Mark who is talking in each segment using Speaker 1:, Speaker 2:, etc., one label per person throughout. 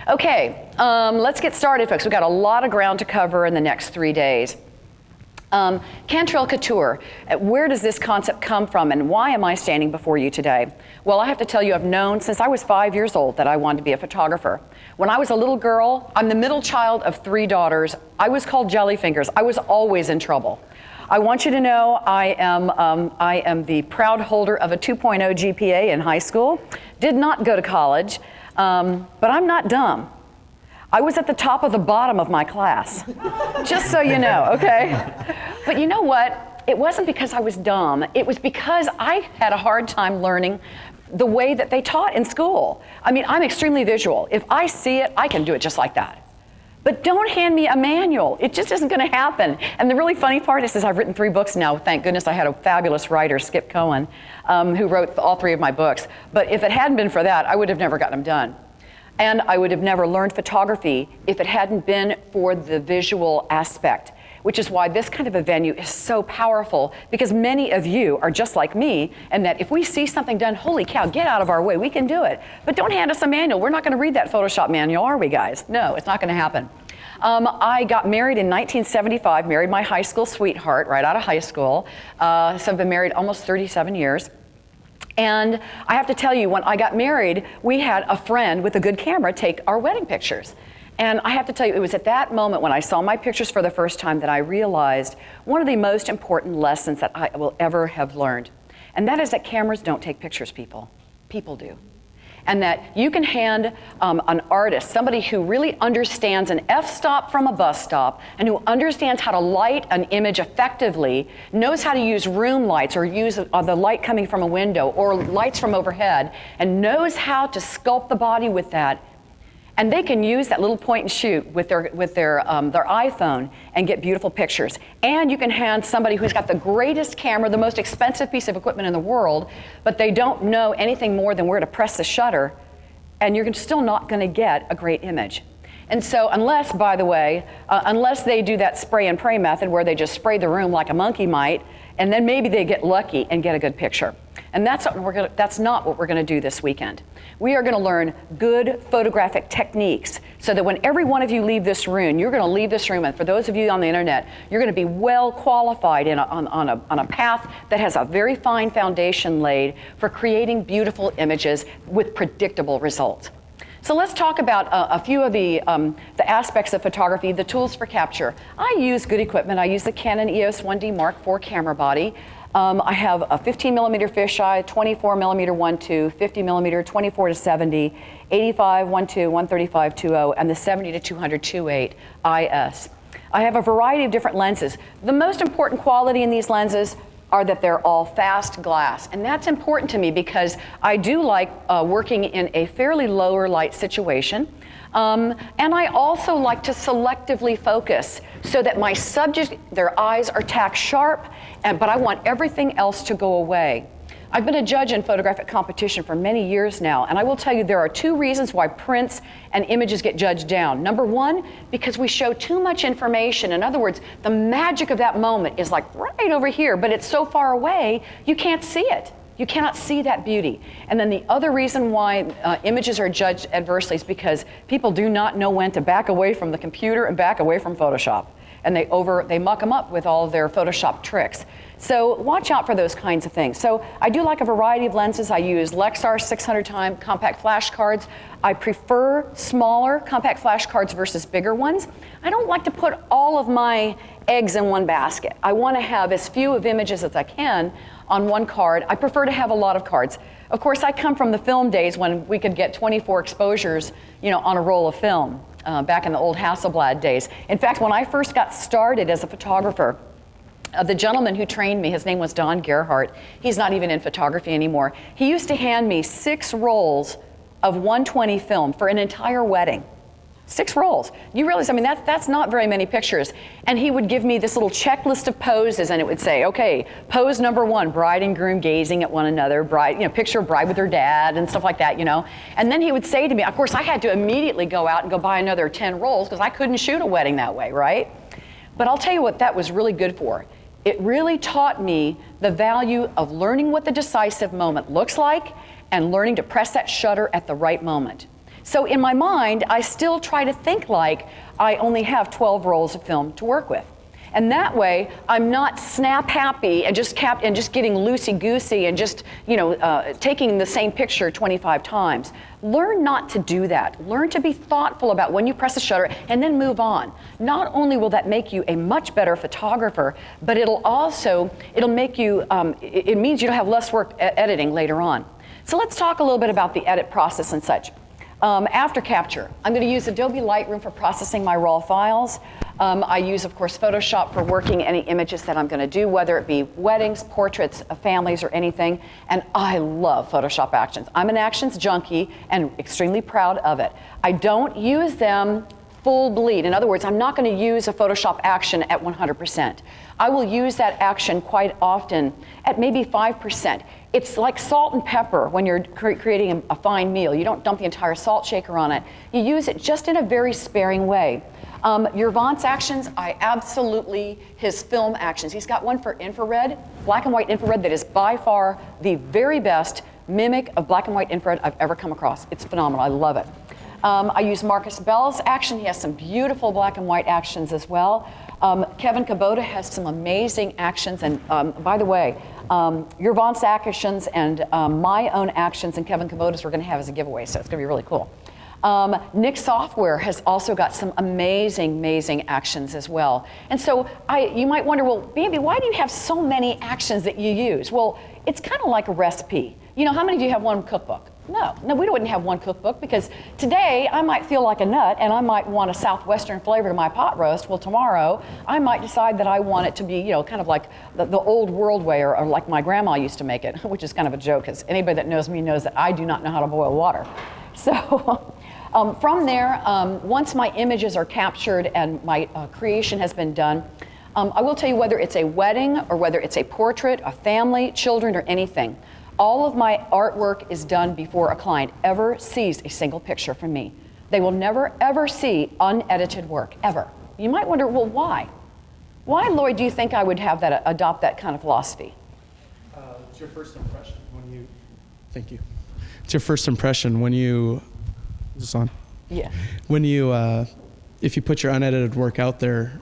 Speaker 1: Okay, let's get started, folks. We've got a lot of ground to cover in the next 3 days. Cantrell Couture, where does this concept come from and why am I standing before you today? Well, I have to tell you, I've known since I was 5 years old that I wanted to be a photographer. When I was a little girl, I'm the middle child of 3 daughters. I was called Jellyfingers. I was always in trouble. I want you to know I am the proud holder of a 2.0 GPA in high school. Did not go to college, but I'm not dumb. I was at the top of the bottom of my class, just so you know, okay? But you know what? It wasn't because I was dumb. It was because I had a hard time learning the way that they taught in school. I mean, I'm extremely visual. If I see it, I can do it just like that. But don't hand me a manual. It just isn't gonna happen. And the really funny part is I've written 3 books now. Thank goodness I had a fabulous writer, Skip Cohen, who wrote all 3 of my books. But if it hadn't been for that, I would have never gotten them done. And I would have never learned photography if it hadn't been for the visual aspect, which is why this kind of a venue is so powerful, because many of you are just like me, and that if we see something done, holy cow, get out of our way, we can do it. But don't hand us a manual. We're not gonna read that Photoshop manual, are we, guys? No, it's not gonna happen. I got married in 1975, married my high school sweetheart right out of high school. So I've been married almost 37 years. And I have to tell you, when I got married, we had a friend with a good camera take our wedding pictures. And I have to tell you, it was at that moment when I saw my pictures for the first time that I realized one of the most important lessons that I will ever have learned. And that is that cameras don't take pictures, people. People do. And that you can hand an artist, somebody who really understands an f-stop from a bus stop, and who understands how to light an image effectively, knows how to use room lights or use the light coming from a window or lights from overhead, and knows how to sculpt the body with that. And they can use that little point and shoot with their iPhone and get beautiful pictures. And you can hand somebody who's got the greatest camera, the most expensive piece of equipment in the world, but they don't know anything more than where to press the shutter, and you're still not gonna get a great image. And so unless, by the way, unless they do that spray and pray method where they just spray the room like a monkey might, and then maybe they get lucky and get a good picture. And that's not what we're gonna do this weekend. We are gonna learn good photographic techniques so that when every one of you leave this room, you're gonna leave this room, and for those of you on the internet, you're gonna be well qualified on a path that has a very fine foundation laid for creating beautiful images with predictable results. So let's talk about a few of the aspects of photography, the tools for capture. I use good equipment. I use the Canon EOS 1D Mark IV camera body. I have a 15mm fisheye, 24mm 1.2, 50mm 24 to 70, 85 1.2, 135 2.0, and the 70 to 200 2.8 IS. I have a variety of different lenses. The most important quality in these lenses are that they're all fast glass. And that's important to me because I do like working in a fairly lower light situation. And I also like to selectively focus so that my subject, their eyes are tack sharp, but I want everything else to go away. I've been a judge in photographic competition for many years now, and I will tell you there are 2 reasons why prints and images get judged down. Number 1, because we show too much information. In other words, the magic of that moment is like right over here, but it's so far away, you can't see it. You cannot see that beauty. And then the other reason why images are judged adversely is because people do not know when to back away from the computer and back away from Photoshop. And they muck them up with all of their Photoshop tricks. So watch out for those kinds of things. So I do like a variety of lenses. I use Lexar 600x compact flash cards. I prefer smaller compact flash cards versus bigger ones. I don't like to put all of my eggs in one basket. I want to have as few of images as I can on one card. I prefer to have a lot of cards. Of course, I come from the film days when we could get 24 exposures, on a roll of film, back in the old Hasselblad days. In fact, when I first got started as a photographer, the gentleman who trained me, his name was Don Gerhardt. He's not even in photography anymore. He used to hand me 6 rolls of 120 film for an entire wedding. 6 rolls. You realize, that's not very many pictures. And he would give me this little checklist of poses, and it would say, okay, pose number 1, bride and groom gazing at one another, picture of bride with her dad and stuff like that, And then he would say to me, of course, I had to immediately go out and go buy another 10 rolls because I couldn't shoot a wedding that way, right? But I'll tell you what that was really good for. It really taught me the value of learning what the decisive moment looks like and learning to press that shutter at the right moment. So in my mind, I still try to think like I only have 12 rolls of film to work with. And that way, I'm not snap happy and just getting loosey-goosey and just, taking the same picture 25 times. Learn not to do that. Learn to be thoughtful about when you press the shutter and then move on. Not only will that make you a much better photographer, but it'll make you, it means you'll have less work editing later on. So let's talk a little bit about the edit process and such. After capture, I'm going to use Adobe Lightroom for processing my raw files. I use, of course, Photoshop for working any images that I'm going to do, whether it be weddings, portraits of families, or anything. And I love Photoshop Actions. I'm an Actions junkie and extremely proud of it. I don't use them full bleed. In other words, I'm not going to use a Photoshop action at 100%. I will use that action quite often at maybe 5%. It's like salt and pepper when you're creating a fine meal. You don't dump the entire salt shaker on it. You use it just in a very sparing way. Your Vance actions, his film actions. He's got one for infrared, black and white infrared, that is by far the very best mimic of black and white infrared I've ever come across. It's phenomenal, I love it. I use Marcus Bell's action. He has some beautiful black and white actions as well. Kevin Kubota has some amazing actions, and by the way, your Vance actions and my own actions and Kevin Kubota's we're going to have as a giveaway, so it's going to be really cool. Nick Software has also got some amazing actions as well. And so you might wonder, well, Bambi, why do you have so many actions that you use? Well, it's kind of like a recipe. You know, how many of you have one cookbook? No, we wouldn't have one cookbook, because today I might feel like a nut and I might want a Southwestern flavor to my pot roast. Well, tomorrow I might decide that I want it to be, kind of like the old world way, or like my grandma used to make it, which is kind of a joke, because anybody that knows me knows that I do not know how to boil water. So from there, once my images are captured and my creation has been done, I will tell you, whether it's a wedding or whether it's a portrait, a family, children, or anything, all of my artwork is done before a client ever sees a single picture from me. They will never, ever see unedited work, ever. You might wonder, well, why? Why, Lloyd, do you think I would have adopt that kind of philosophy?
Speaker 2: It's your first impression when you... Thank you. It's your first impression when you... Is this on?
Speaker 1: Yeah.
Speaker 2: When you, if you put your unedited work out there,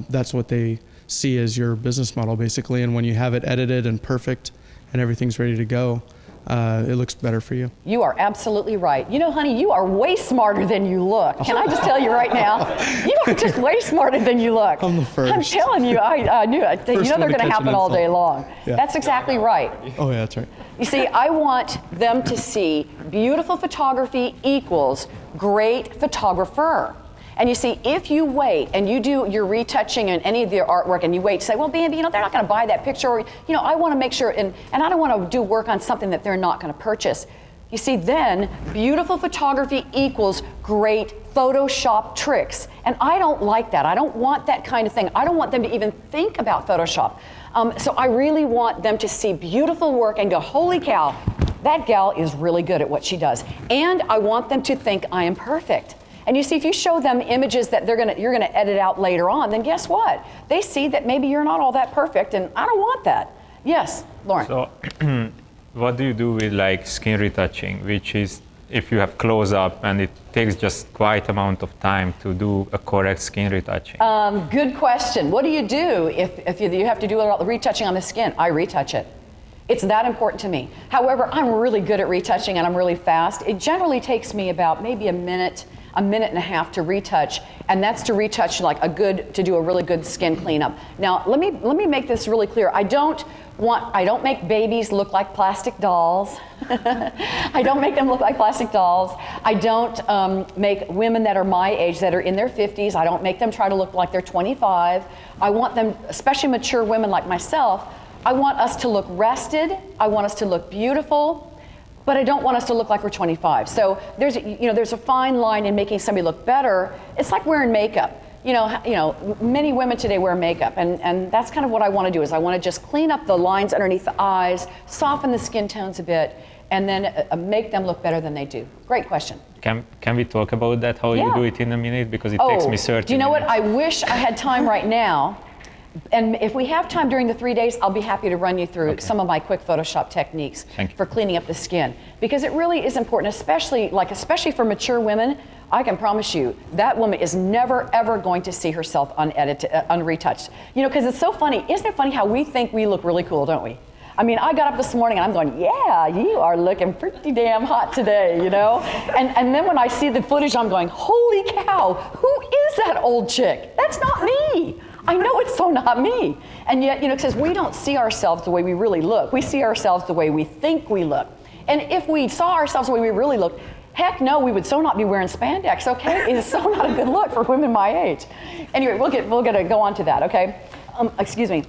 Speaker 2: that's what they see as your business model, basically. And when you have it edited and perfect and everything's ready to go, it looks better for you.
Speaker 1: You are absolutely right. You know, honey, you are way smarter than you look. Can I just tell you right now? You are just way smarter than you look.
Speaker 2: I'm the first.
Speaker 1: I'm telling you, I knew it. You know they're going to happen all day long.
Speaker 2: Yeah.
Speaker 1: That's exactly right.
Speaker 2: Oh, yeah, that's right.
Speaker 1: You see, I want them to see beautiful photography equals great photographer. And you see, if you wait and you do your retouching and any of your artwork and you wait to say, well, Bambi, they're not going to buy that picture, or, I want to make sure, and I don't want to do work on something that they're not going to purchase. You see, then beautiful photography equals great Photoshop tricks. And I don't like that. I don't want that kind of thing. I don't want them to even think about Photoshop. So I really want them to see beautiful work and go, holy cow, that gal is really good at what she does. And I want them to think I am perfect. And you see, if you show them images that you're gonna edit out later on, then guess what? They see that maybe you're not all that perfect, and I don't want that. Yes, Lauren.
Speaker 3: So, what do you do with like skin retouching, which is if you have close up and it takes just quite amount of time to do a correct skin retouching?
Speaker 1: Good question. What do you do if you have to do all the retouching on the skin? I retouch it. It's that important to me. However, I'm really good at retouching and I'm really fast. It generally takes me about maybe a minute and a half to retouch, and that's to retouch to do a really good skin cleanup. Now, let me make this really clear. I don't make babies look like plastic dolls. I don't make them look like plastic dolls. I don't make women that are my age, that are in their 50s, I don't make them try to look like they're 25. I want them, especially mature women like myself, I want us to look rested, I want us to look beautiful, but I don't want us to look like we're 25. So there's a fine line in making somebody look better. It's like wearing makeup. Many women today wear makeup, and that's kind of what I want to do. Is I want to just clean up the lines underneath the eyes, soften the skin tones a bit, and then make them look better than they do. Great question.
Speaker 3: Can we talk about that? How you do it in a minute, because it takes me 30 minutes.
Speaker 1: Do you know what? I wish I had time right now And if we have time during the 3 days, I'll be happy to run you through some of my quick Photoshop techniques for cleaning up the skin. Because it really is important, especially for mature women. I can promise you, that woman is never, ever going to see herself unedited, unretouched. You know, because it's so funny. Isn't it funny how we think we look really cool, don't we? I mean, I got up this morning and I'm going, yeah, you are looking pretty damn hot today, you know? And then when I see the footage, I'm going, holy cow, who is that old chick? That's not me. I know it's so not me. And yet, you know, because we don't see ourselves the way we really look. We see ourselves the way we think we look. And if we saw ourselves the way we really look, heck no, we would so not be wearing spandex, okay? It is so not a good look for women my age. Anyway, we'll get to go on to that, okay? Excuse me.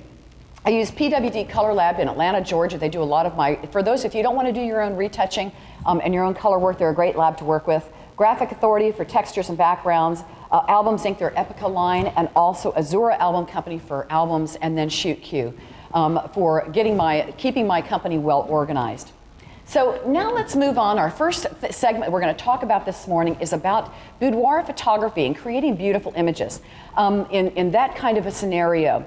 Speaker 1: I use PWD Color Lab in Atlanta, Georgia. They do a lot of for those, if you don't want to do your own retouching and your own color work, they're a great lab to work with. Graphic Authority for textures and backgrounds. Albums Inc., their Epica line, and also Azura Album Company for albums, and then Shoot Q for keeping my company well organized. So now let's move on. Our first segment we're going to talk about this morning is about boudoir photography and creating beautiful images in that kind of a scenario.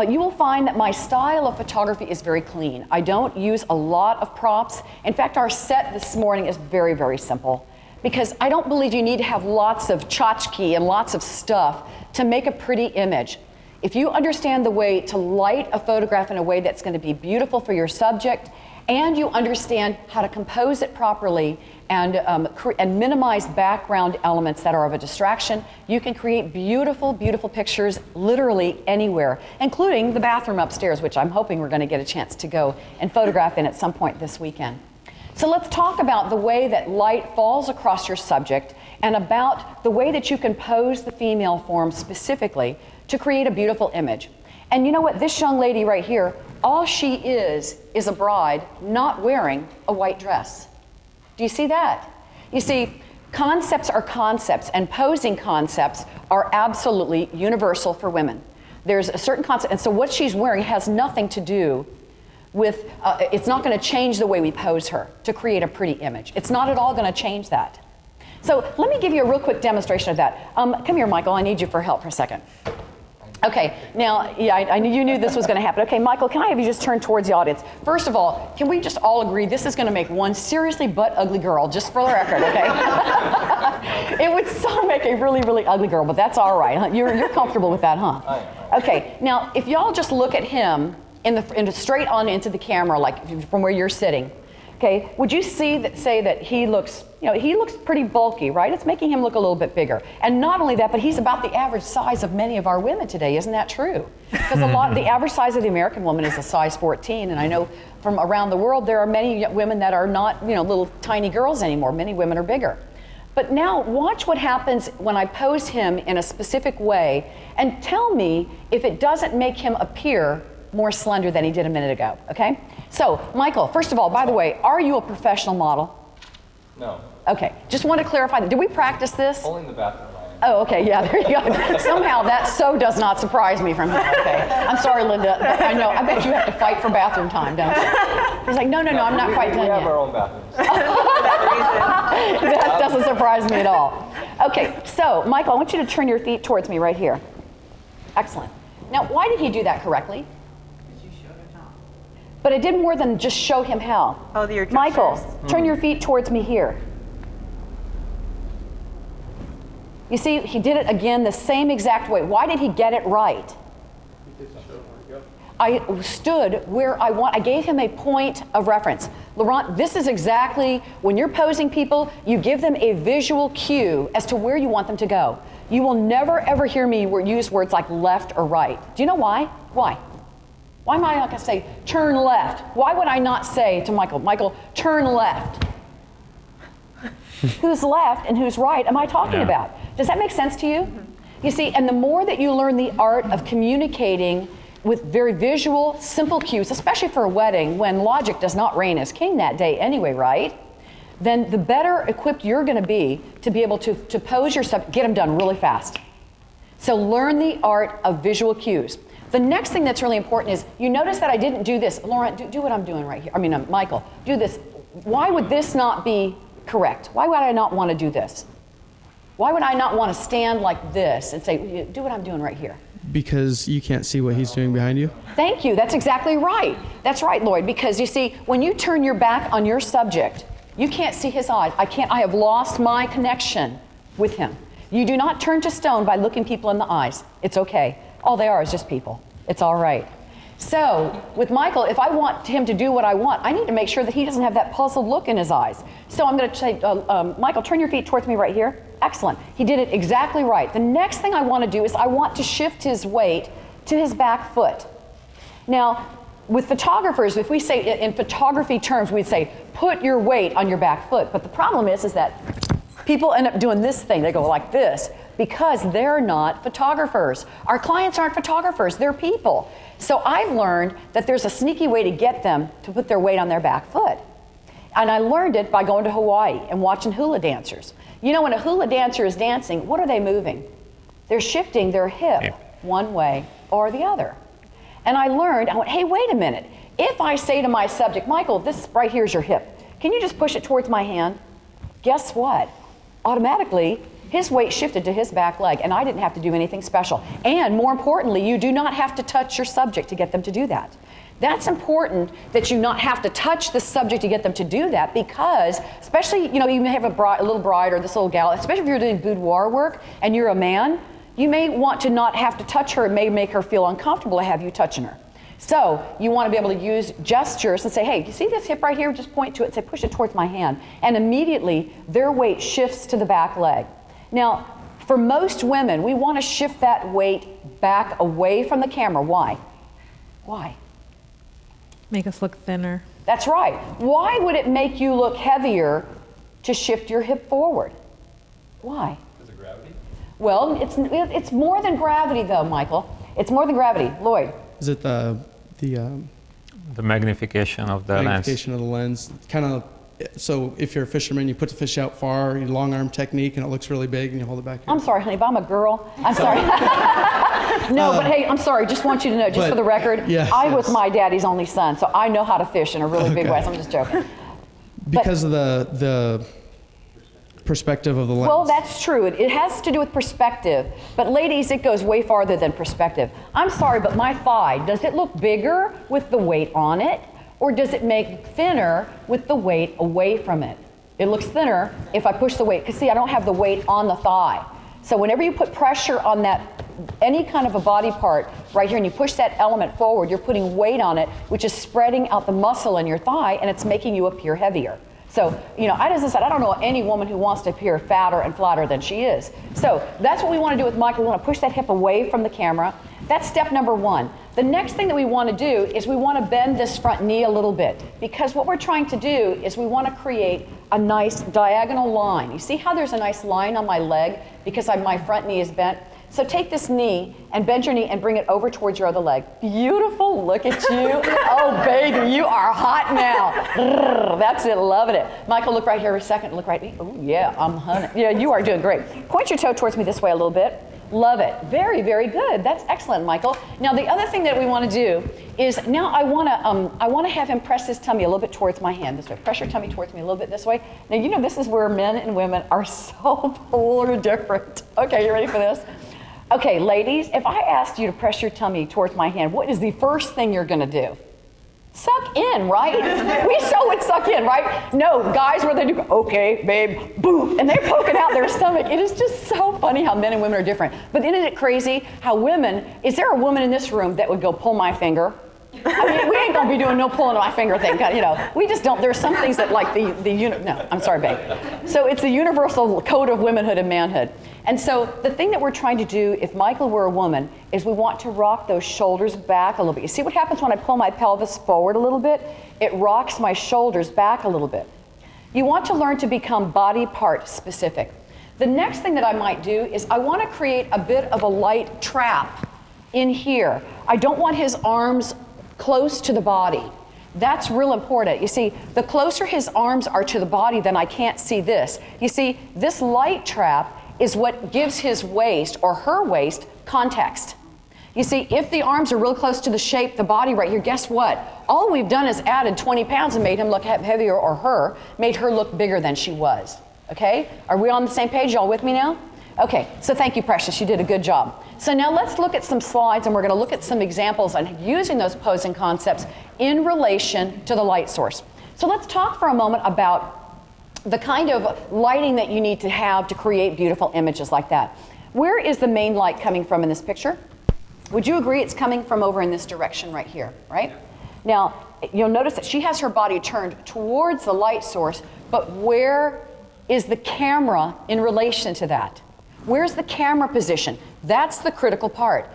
Speaker 1: You will find that my style of photography is very clean. I don't use a lot of props. In fact, our set this morning is very, very simple because I don't believe you need to have lots of tchotchke and lots of stuff to make a pretty image. If you understand the way to light a photograph in a way that's going to be beautiful for your subject, and you understand how to compose it properly and minimize background elements that are of a distraction, you can create beautiful, beautiful pictures literally anywhere, including the bathroom upstairs, which I'm hoping we're going to get a chance to go and photograph in at some point this weekend. So let's talk about the way that light falls across your subject and about the way that you can pose the female form specifically to create a beautiful image. And you know what? This young lady right here, all she is a bride not wearing a white dress. Do you see that? You see, concepts are concepts, and posing concepts are absolutely universal for women. There's a certain concept, and so what she's wearing has nothing to do with, it's not going to change the way we pose her to create a pretty image. It's not at all going to change that. So let me give you a real quick demonstration of that. Come here, Michael, I need you for help for a second. Okay, now, yeah, I knew you knew this was going to happen. Okay, Michael, can I have you just turn towards the audience? First of all, can we just all agree this is going to make one seriously butt ugly girl, just for the record, okay? It would so make a really, really ugly girl, but that's all right. Huh? You're comfortable with that, huh? Okay, now, if y'all just look at him straight on into the camera, like from where you're sitting, okay, would you say that he looks, he looks pretty bulky, right? It's making him look a little bit bigger. And not only that, but he's about the average size of many of our women today. Isn't that true? Because the average size of the American woman is a size 14. And I know from around the world, there are many women that are not, little tiny girls anymore. Many women are bigger. But now watch what happens when I pose him in a specific way and tell me if it doesn't make him appear more slender than he did a minute ago, okay? So, Michael, first of all, by the way, are you a professional model?
Speaker 4: No.
Speaker 1: Okay, just want to clarify that. Did we practice this?
Speaker 4: Only in the bathroom.
Speaker 1: Oh, okay, yeah, there you go. Somehow that so does not surprise me from him, okay? I'm sorry, Linda. I know, I bet you have to fight for bathroom time, don't you? He's like, no, I'm not quite done yet.
Speaker 4: We have our own bathrooms.
Speaker 1: That doesn't surprise me at all. Okay, so, Michael, I want you to turn your feet towards me right here. Excellent. Now, why did he do that correctly? But I did more than just show him how.
Speaker 5: Oh, your gestures.
Speaker 1: Michael, turn your feet towards me here. You see, he did it again the same exact way. Why did he get it right? I stood where I gave him a point of reference. Laurent, this is exactly, when you're posing people, you give them a visual cue as to where you want them to go. You will never ever hear me use words like left or right. Do you know why? Why? Why am I not going to say, turn left? Why would I not say to Michael, turn left? Who's left and who's right am I talking about? Does that make sense to you? Mm-hmm. You see, and the more that you learn the art of communicating with very visual, simple cues, especially for a wedding when logic does not reign as king that day anyway, right? Then the better equipped you're going to be able to pose your subject, get them done really fast. So learn the art of visual cues. The next thing that's really important is, you notice that I didn't do this. Laurent, do what I'm doing right here. I mean, Michael, do this. Why would this not be correct? Why would I not want to do this? Why would I not want to stand like this and say, do what I'm doing right here?
Speaker 2: Because you can't see what he's doing behind you?
Speaker 1: Thank you. That's exactly right. That's right, Lloyd, because you see, when you turn your back on your subject, you can't see his eyes. I have lost my connection with him. You do not turn to stone by looking people in the eyes. It's okay. All they are is just people. It's all right. So with Michael, if I want him to do what I want, I need to make sure that he doesn't have that puzzled look in his eyes. So I'm going to say, Michael, turn your feet towards me right here. Excellent. He did it exactly right. The next thing I want to do is I want to shift his weight to his back foot. Now, with photographers, if we say in photography terms, we'd say, put your weight on your back foot. But the problem is that people end up doing this thing. They go like this because they're not photographers. Our clients aren't photographers. They're people. So I've learned that there's a sneaky way to get them to put their weight on their back foot. And I learned it by going to Hawaii and watching hula dancers. You know, when a hula dancer is dancing, what are they moving? They're shifting their hip one way or the other. And I learned, I went, hey, wait a minute. If I say to my subject, Michael, this right here is your hip. Can you just push it towards my hand? Guess what? Automatically, his weight shifted to his back leg, and I didn't have to do anything special. And more importantly, you do not have to touch your subject to get them to do that. That's important that you not have to touch the subject to get them to do that, because especially, you know, you may have a little bride or this little gal, especially if you're doing boudoir work and you're a man, you may want to not have to touch her. It may make her feel uncomfortable to have you touching her. So you want to be able to use gestures and say, hey, you see this hip right here? Just point to it and say, push it towards my hand. And immediately their weight shifts to the back leg. Now, for most women, we want to shift that weight back away from the camera. Why? Why?
Speaker 4: Make us look thinner.
Speaker 1: That's right. Why would it make you look heavier to shift your hip forward? Why?
Speaker 5: Because of gravity?
Speaker 1: Well, it's more than gravity, though, Michael. It's more than gravity. Lloyd?
Speaker 2: Is it the
Speaker 3: magnification of the lens?
Speaker 2: magnification of the lens? Kind of. So if you're a fisherman, you put the fish out far, you long arm technique, and it looks really big, and you hold it back here.
Speaker 1: I'm sorry, honey, but I'm a girl. I'm sorry. No, but hey, I'm sorry. Just want you to know, just for the record, I was my daddy's only son, so I know how to fish in a really big way. So I'm just joking.
Speaker 2: Because of the perspective of the lens.
Speaker 1: Well, that's true. It has to do with perspective. But ladies, it goes way farther than perspective. I'm sorry, but my thigh, does it look bigger with the weight on it? Or does it make thinner with the weight away from it? It looks thinner if I push the weight. Because see, I don't have the weight on the thigh. So whenever you put pressure on that, any kind of a body part right here, and you push that element forward, you're putting weight on it, which is spreading out the muscle in your thigh, and it's making you appear heavier. So, you know, as I said, I don't know any woman who wants to appear fatter and flatter than she is. So that's what we want to do with Michael. We want to push that hip away from the camera. That's step number one. The next thing that we want to do is we want to bend this front knee a little bit, because what we're trying to do is we want to create a nice diagonal line. You see how there's a nice line on my leg because my front knee is bent? So take this knee and bend your knee and bring it over towards your other leg. Beautiful, look at you. Oh baby, you are hot now. That's it, loving it. Michael, look right here a second, look right. Oh yeah, I'm hunting. Yeah, you are doing great. Point your toe towards me this way a little bit. Love it, very, very good. That's excellent, Michael. Now the other thing that we want to do is now I want to have him press his tummy a little bit towards my hand this way. Press your tummy towards me a little bit this way. Now you know this is where men and women are so polar different. Okay, you ready for this? Okay, ladies, if I asked you to press your tummy towards my hand, what is the first thing you're going to do? Suck in, right? We so would suck in, right? No, guys, where they do, okay, babe, boom, and they're poking out their stomach. It is just so funny how men and women are different. But isn't it crazy how women, is there a woman in this room that would go pull my finger? I mean, we ain't gonna be doing no pulling my finger thing, you know. We just don't, there's some things that like no, I'm sorry, babe. So it's the universal code of womanhood and manhood. And so the thing that we're trying to do, if Michael were a woman, is we want to rock those shoulders back a little bit. You see what happens when I pull my pelvis forward a little bit? It rocks my shoulders back a little bit. You want to learn to become body part specific. The next thing that I might do is I want to create a bit of a light trap in here. I don't want his arms close to the body. That's real important. You see, the closer his arms are to the body, then I can't see this. You see, this light trap is what gives his waist or her waist context. You see, if the arms are real close to the shape, the body right here, guess what? All we've done is added 20 pounds and made him look heavier, or her, made her look bigger than she was. Okay? Are we on the same page? Y'all with me now? Okay, so thank you, Precious. You did a good job. So now let's look at some slides, and we're going to look at some examples on using those posing concepts in relation to the light source. So let's talk for a moment about the kind of lighting that you need to have to create beautiful images like that. Where is the main light coming from in this picture? Would you agree it's coming from over in this direction right here, right? Now, you'll notice that she has her body turned towards the light source, but where is the camera in relation to that? Where's the camera position? That's the critical part.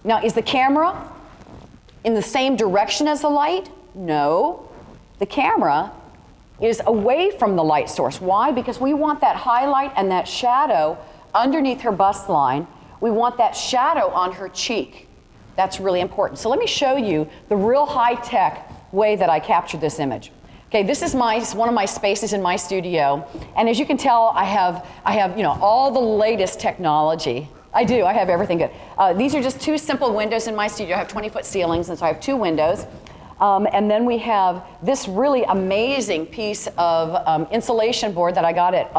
Speaker 1: Now, is the camera in the same direction as the light? No. The camera is away from the light source. Why? Because we want that highlight and that shadow underneath her bust line. We want that shadow on her cheek. That's really important. So let me show you the real high-tech way that I captured this image. Okay, this is one of my spaces in my studio, and as you can tell, I have all the latest technology. I do. I have everything good. These are just two simple windows in my studio. I have 20-foot ceilings, and so I have two windows. And then we have this really amazing piece of insulation board that I got at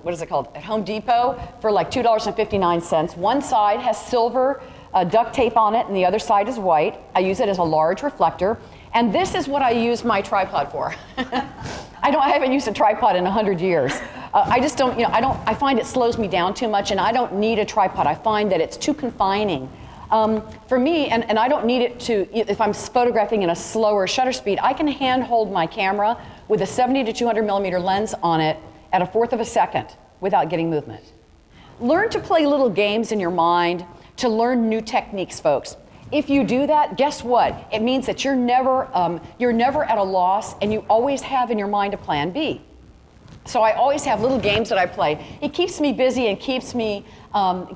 Speaker 1: what is it called? At Home Depot for like $2.59. One side has silver duct tape on it, and the other side is white. I use it as a large reflector, and this is what I use my tripod for. I haven't used a tripod in 100 years. I just don't, I find it slows me down too much, and I don't need a tripod. I find that it's too confining. For me, and I don't need it to, if I'm photographing in a slower shutter speed, I can hand hold my camera with a 70 to 200 millimeter lens on it at 1/4 of a second without getting movement. Learn to play little games in your mind to learn new techniques, folks. If you do that, guess what? It means that you're never at a loss, and you always have in your mind a plan B. So I always have little games that I play. It keeps me busy and keeps me,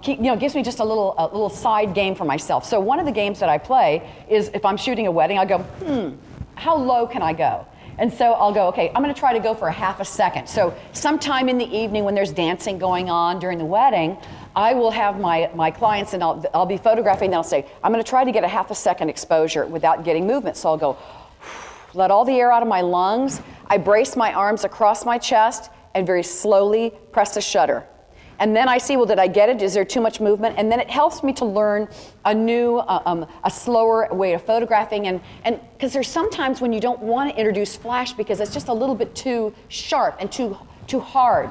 Speaker 1: gives me just a little side game for myself. So one of the games that I play is if I'm shooting a wedding, I go, how low can I go? And so I'll go, okay, I'm going to try to go for 1/2 a second. So sometime in the evening when there's dancing going on during the wedding, I will have my clients, and I'll be photographing, and I'll say, I'm going to try to get 1/2 a second exposure without getting movement. So I'll go, let all the air out of my lungs. I brace my arms across my chest and very slowly press the shutter. And then I see, well, did I get it? Is there too much movement? And then it helps me to learn a new, a slower way of photographing. And because there's sometimes when you don't want to introduce flash because it's just a little bit too sharp and too hard.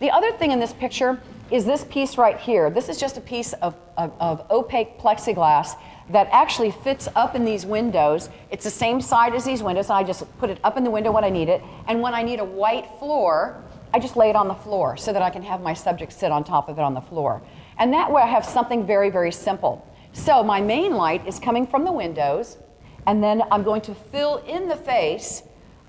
Speaker 1: The other thing in this picture is this piece right here. This is just a piece of opaque plexiglass that actually fits up in these windows. It's the same side as these windows, and I just put it up in the window when I need it. And when I need a white floor, I just lay it on the floor so that I can have my subject sit on top of it on the floor. And that way I have something very, very simple. So my main light is coming from the windows, and then I'm going to fill in the face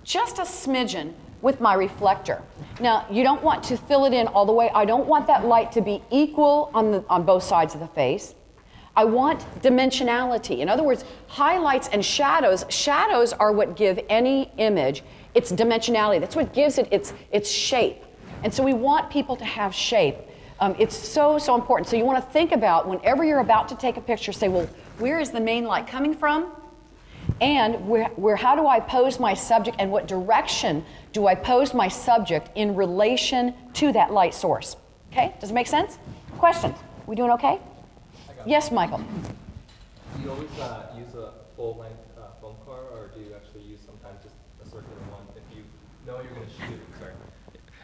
Speaker 1: just a smidgen with my reflector. Now, you don't want to fill it in all the way. I don't want that light to be equal on both sides of the face. I want dimensionality. In other words, highlights and shadows. Shadows are what give any image its dimensionality. That's what gives it its shape. And so we want people to have shape. It's so, so important. So you want to think about, whenever you're about to take a picture, say, well, where is the main light coming from? And how do I pose my subject, and what direction do I pose my subject in relation to that light source? Okay, does it make sense? Questions? We doing okay? Yes, Michael.
Speaker 5: Do you always use a full-length film car, or do you actually use sometimes just a circular one if you know you're going to shoot? Sorry.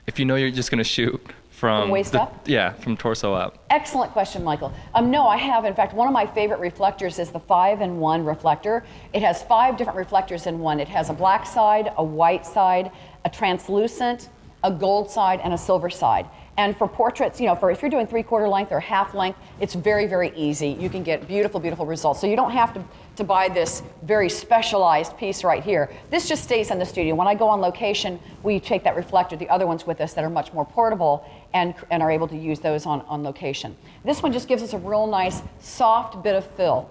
Speaker 5: If you know you're just going to shoot from
Speaker 1: waist up?
Speaker 5: Yeah, from torso up.
Speaker 1: Excellent question, Michael. No, I have. In fact, one of my favorite reflectors is the 5-in-1 reflector. It has 5 different reflectors in one. It has a black side, a white side, a translucent, a gold side, and a silver side. And for portraits, if you're doing 3/4 length or half length, it's very, very easy. You can get beautiful, beautiful results. So you don't have to buy this very specialized piece right here. This just stays in the studio. When I go on location, we take that reflector, the other ones with us that are much more portable, and are able to use those on location. This one just gives us a real nice, soft bit of fill.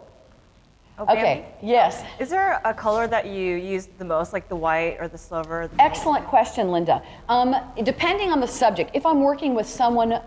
Speaker 1: Okay, yes.
Speaker 6: Is there a color that you use the most, like the white or the silver?
Speaker 1: Excellent question, Linda. Depending on the subject, if I'm working with someone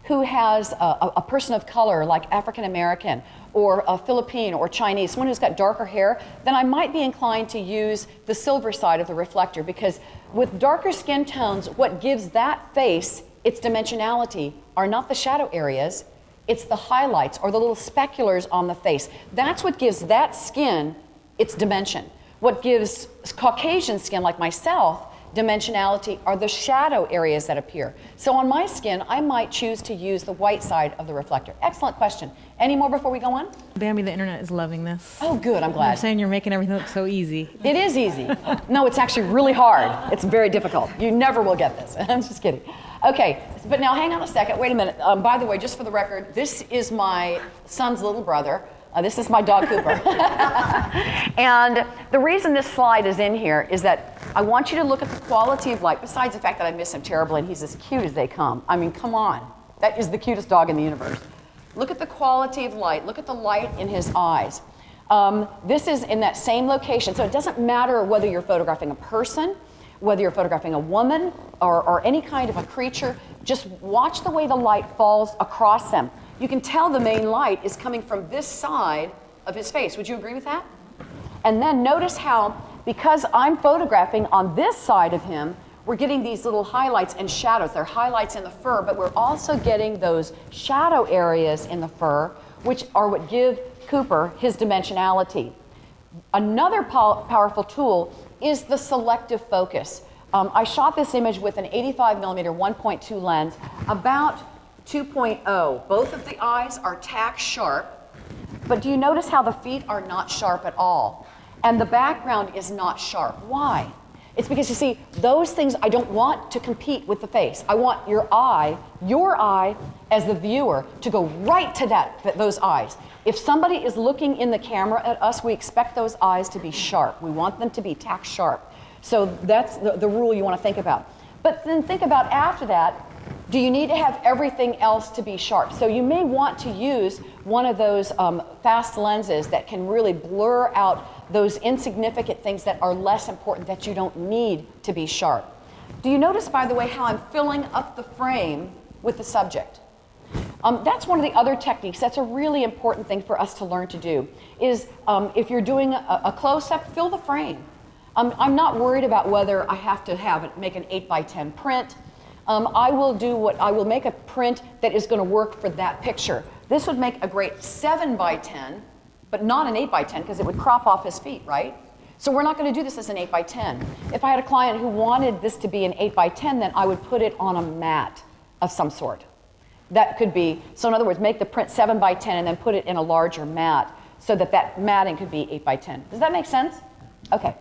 Speaker 1: who has a person of color, like African American, or a Philippine or Chinese, someone who's got darker hair, then I might be inclined to use the silver side of the reflector, because with darker skin tones, what gives that face its dimensionality are not the shadow areas, it's the highlights or the little speculars on the face. That's what gives that skin its dimension. What gives Caucasian skin like myself dimensionality are the shadow areas that appear. So on my skin, I might choose to use the white side of the reflector. Excellent question. Any more before we go on?
Speaker 4: Bambi, the internet is loving this.
Speaker 1: Oh, good, I'm
Speaker 4: You're
Speaker 1: glad.
Speaker 4: saying you're making everything look so easy.
Speaker 1: It is easy. No, it's actually really hard. It's very difficult. You never will get this. I'm just kidding. Okay, but now hang on a second. Wait a minute. By the way, just for the record, this is my son's little brother. This is my dog, Cooper. And the reason this slide is in here is that I want you to look at the quality of light, besides the fact that I miss him terribly and he's as cute as they come. I mean, come on. That is the cutest dog in the universe. Look at the quality of light. Look at the light in his eyes. This is in that same location, so it doesn't matter whether you're photographing a person, whether you're photographing a woman, or any kind of a creature. Just watch the way the light falls across them. You can tell the main light is coming from this side of his face. Would you agree with that? And then notice how, because I'm photographing on this side of him, we're getting these little highlights and shadows. They're highlights in the fur, but we're also getting those shadow areas in the fur, which are what give Cooper his dimensionality. Another powerful tool is the selective focus. I shot this image with an 85mm 1.2 lens, about 2.0. Both of the eyes are tack sharp, but do you notice how the feet are not sharp at all? And the background is not sharp. Why? It's because, you see, those things I don't want to compete with the face. I want your eye as the viewer to go right to those eyes. If somebody is looking in the camera at us, we expect those eyes to be sharp. We want them to be tack sharp. So that's the rule you want to think about. But then think about after that, do you need to have everything else to be sharp? So you may want to use one of those fast lenses that can really blur out those insignificant things that are less important, that you don't need to be sharp. Do you notice, by the way, how I'm filling up the frame with the subject? That's one of the other techniques. That's a really important thing for us to learn to do, is if you're doing a close-up, fill the frame. I'm not worried about whether I have to make an 8x10 print. I will make a print that is going to work for that picture. This would make a great 7x10, but not an 8x10 because it would crop off his feet, right? So we're not going to do this as an 8x10. If I had a client who wanted this to be an 8x10, then I would put it on a mat of some sort. That could be, so in other words, make the print 7x10 and then put it in a larger mat so that that matting could be 8x10. Does that make sense? Okay.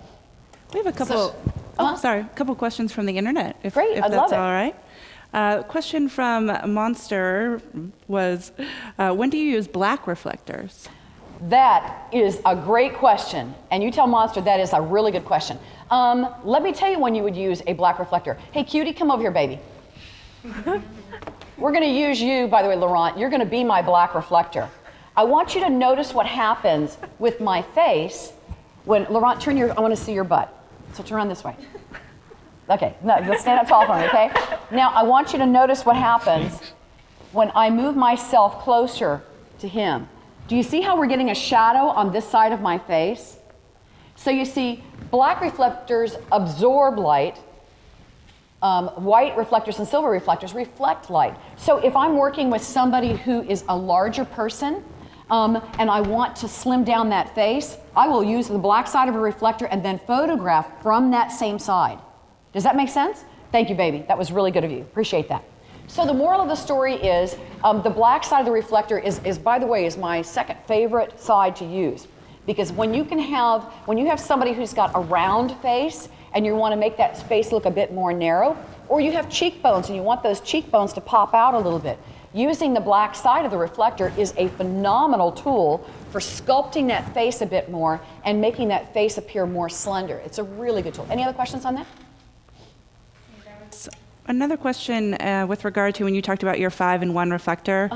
Speaker 7: We have a couple. A couple questions from the internet. If
Speaker 1: Great, I'd love
Speaker 7: that's
Speaker 1: it.
Speaker 7: all right. Question from Monster was, when do you use black reflectors?
Speaker 1: That is a great question. And you tell Monster that is a really good question. Let me tell you when you would use a black reflector. Hey, cutie, come over here, baby. We're going to use you, by the way, Laurent. You're going to be my black reflector. I want you to notice what happens with my face when, Laurent, I want to see your butt. So turn around this way. Okay, no, let's stand up tall for me, okay? Now, I want you to notice what happens when I move myself closer to him. Do you see how we're getting a shadow on this side of my face? So you see, black reflectors absorb light. White reflectors and silver reflectors reflect light. So if I'm working with somebody who is a larger person, and I want to slim down that face, I will use the black side of a reflector and then photograph from that same side. Does that make sense? Thank you, baby. That was really good of you. Appreciate that. So the moral of the story is the black side of the reflector is, by the way, is my second favorite side to use. Because when you have somebody who's got a round face and you want to make that face look a bit more narrow, or you have cheekbones and you want those cheekbones to pop out a little bit, using the black side of the reflector is a phenomenal tool for sculpting that face a bit more and making that face appear more slender. It's a really good tool. Any other questions on that?
Speaker 7: Another question with regard to when you talked about your 5-in-1 reflector.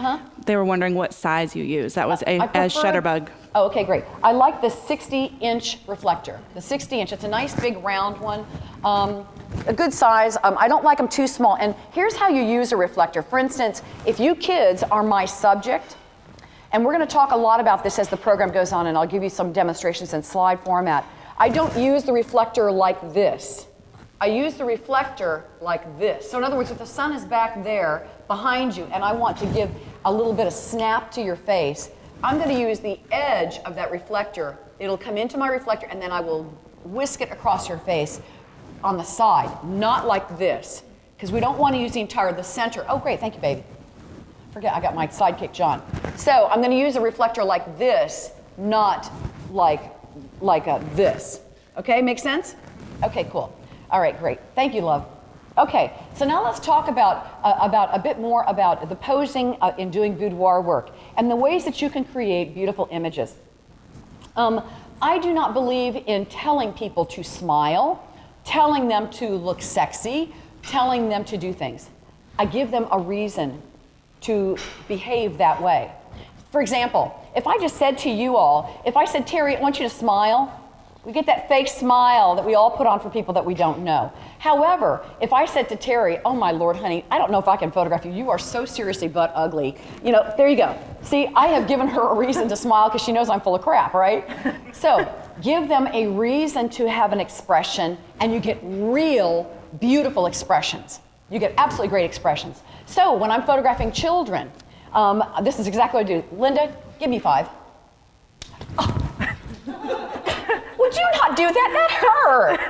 Speaker 7: They were wondering what size you use. That was a Shutterbug.
Speaker 1: Oh, okay, great. I like the 60-inch reflector. The 60-inch, it's a nice big round one. A good size. I don't like them too small. And here's how you use a reflector. For instance, if you kids are my subject, and we're going to talk a lot about this as the program goes on, and I'll give you some demonstrations in slide format. I don't use the reflector like this. I use the reflector like this. So in other words, if the sun is back there behind you and I want to give a little bit of snap to your face, I'm going to use the edge of that reflector. It'll come into my reflector and then I will whisk it across your face on the side, not like this, because we don't want to use the center. Oh, great, thank you, baby. Forget, I got my sidekick, John. So I'm going to use a reflector like this, not like this. Okay, make sense? Okay, cool. All right, great. Thank you, love. Okay, so now let's talk about a bit more about the posing in doing boudoir work and the ways that you can create beautiful images. I do not believe in telling people to smile, telling them to look sexy, telling them to do things. I give them a reason to behave that way. For example, if I just said to you all, if I said, Terry, I want you to smile, we get that fake smile that we all put on for people that we don't know. However, if I said to Terry, oh my Lord, honey, I don't know if I can photograph you. You are so seriously butt ugly. You know, there you go. See, I have given her a reason to smile because she knows I'm full of crap, right? So give them a reason to have an expression and you get real, beautiful expressions. You get absolutely great expressions. So when I'm photographing children, this is exactly what I do. Linda, give me 5. Oh. Would you not do that? That hurt.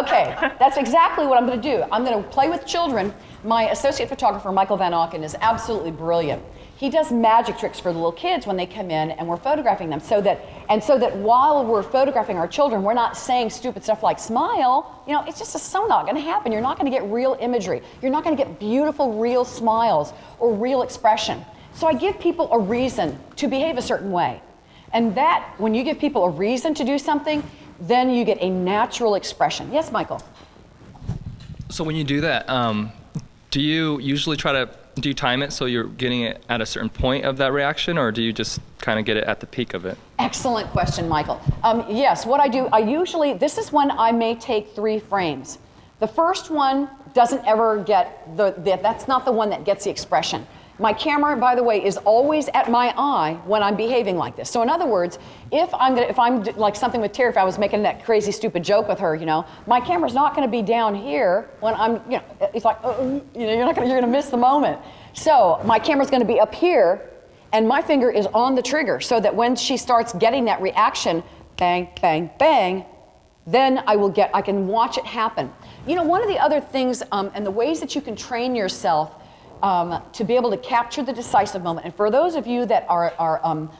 Speaker 1: Okay, that's exactly what I'm going to do. I'm going to play with children. My associate photographer, Michael Van Auken, is absolutely brilliant. He does magic tricks for the little kids when they come in and we're photographing them so that while we're photographing our children, we're not saying stupid stuff like smile. You know, it's just so not going to happen. You're not going to get real imagery. You're not going to get beautiful, real smiles or real expression. So I give people a reason to behave a certain way. And that, when you give people a reason to do something, then you get a natural expression. Yes, Michael?
Speaker 5: So when you do that, do you usually do you time it so you're getting it at a certain point of that reaction, or do you just kind of get it at the peak of it?
Speaker 1: Excellent question, Michael. Yes, what I do, this is when I may take 3 frames. The first one doesn't ever get, that's not the one that gets the expression. My camera, by the way, is always at my eye when I'm behaving like this. So in other words, if I'm like something with Terry, if I was making that crazy stupid joke with her, you know, my camera's not going to be down here when I'm, you know, it's like, you're going to miss the moment. So my camera's going to be up here, and my finger is on the trigger, so that when she starts getting that reaction, bang, bang, bang, then I can watch it happen. You know, one of the other things, and the ways that you can train yourself to be able to capture the decisive moment. And for those of you that are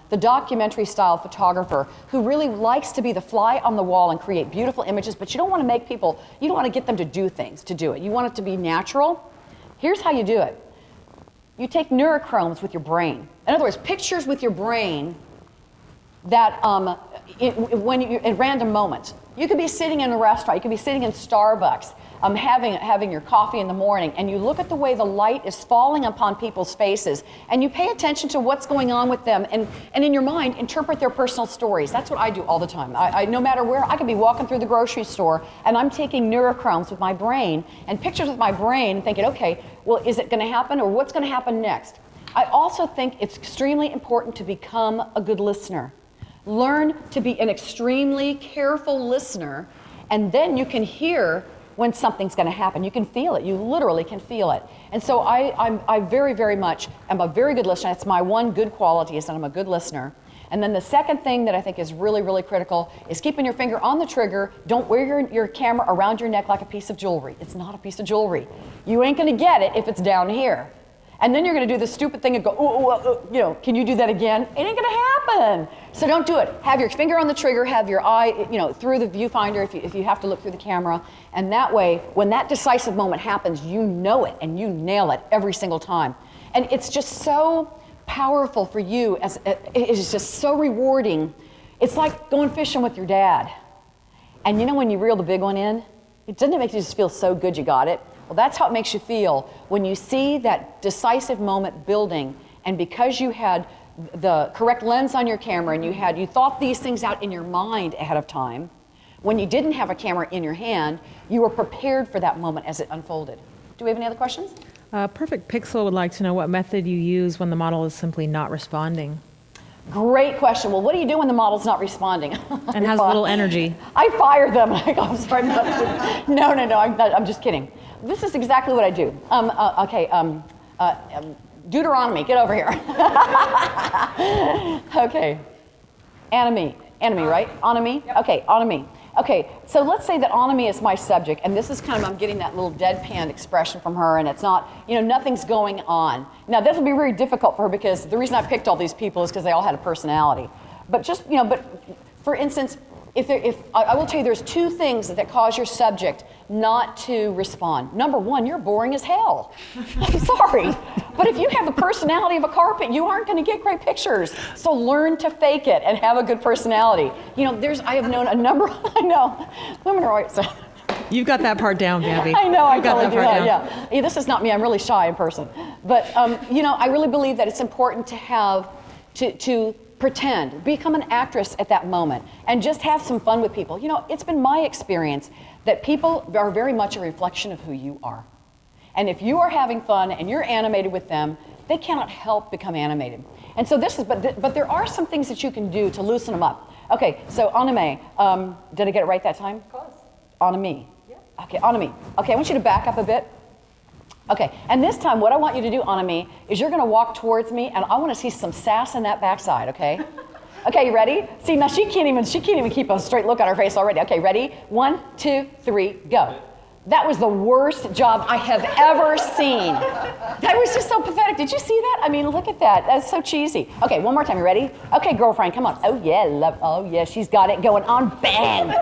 Speaker 1: the documentary style photographer who really likes to be the fly on the wall and create beautiful images, but you don't want to make people, you don't want to get them to do things to do it. You want it to be natural. Here's how you do it. You take neurochromes with your brain. In other words, pictures with your brain that when you in random moments. You could be sitting in a restaurant, you could be sitting in Starbucks, having your coffee in the morning, and you look at the way the light is falling upon people's faces, and you pay attention to what's going on with them, and in your mind, interpret their personal stories. That's what I do all the time. I no matter where, I could be walking through the grocery store, and I'm taking neurochromes with my brain, and pictures with my brain, thinking, okay, well, is it gonna happen, or what's gonna happen next? I also think it's extremely important to become a good listener. Learn to be an extremely careful listener, and then you can hear when something's going to happen. You can feel it. You literally can feel it. And so I very, very much am a very good listener. That's my one good quality, is that I'm a good listener. And then the second thing that I think is really, really critical is keeping your finger on the trigger. Don't wear your camera around your neck like a piece of jewelry. It's not a piece of jewelry. You ain't going to get it if it's down here. And then you're going to do this stupid thing and go, you know, can you do that again? It ain't going to happen. So don't do it. Have your finger on the trigger, have your eye, you know, through the viewfinder if you have to look through the camera. And that way, when that decisive moment happens, you know it and you nail it every single time. And it's just so powerful for you. It is just so rewarding. It's like going fishing with your dad. And you know when you reel the big one in, doesn't it make you just feel so good you got it? Well, that's how it makes you feel when you see that decisive moment building, and because you had the correct lens on your camera and you thought these things out in your mind ahead of time, when you didn't have a camera in your hand, you were prepared for that moment as it unfolded. Do we have any other questions?
Speaker 4: Perfect Pixel would like to know what method you use when the model is simply not responding.
Speaker 1: Great question. Well, what do you do when the model's not responding?
Speaker 4: And has little energy.
Speaker 1: I fire them. I go, I'm sorry, no, I'm just kidding. This is exactly what I do. Deuteronomy, get over here. Okay. Anime, right? Anime? Okay, anime. Okay, so let's say that anime is my subject, and this is kind of, I'm getting that little deadpan expression from her, and it's not, nothing's going on. Now, this will be very difficult for her because the reason I picked all these people is because they all had a personality. But just, but for instance, if I will tell you there's two things that cause your subject not to respond. Number one, you're boring as hell. I'm sorry. But if you have the personality of a carpet, you aren't going to get great pictures. So learn to fake it and have a good personality. I have known a number, I know, women are always,
Speaker 4: You've got that part down, Bambi.
Speaker 1: I know, I
Speaker 4: You've got
Speaker 1: totally
Speaker 4: that
Speaker 1: do
Speaker 4: part
Speaker 1: that,
Speaker 4: down.
Speaker 1: yeah. This is not me, I'm really shy in person. But, I really believe that it's important to have, to pretend, become an actress at that moment, and just have some fun with people. It's been my experience that people are very much a reflection of who you are. And if you are having fun and you're animated with them, they cannot help become animated. And so but there are some things that you can do to loosen them up. Okay, so anime, did I get it right that time? Of course. Anime. Yeah. Okay, anime. Okay, I want you to back up a bit. Okay, and this time what I want you to do, anime, is you're gonna walk towards me and I wanna see some sass in that backside, okay? Okay, you ready? See, now she can't even keep a straight look on her face already. Okay, ready? 1, 2, 3, go. That was the worst job I have ever seen. That was just so pathetic. Did you see that? I mean, look at that. That's so cheesy. Okay, one more time. You ready? Okay, girlfriend, come on. Oh yeah, love. Oh yeah, she's got it going on. Bang.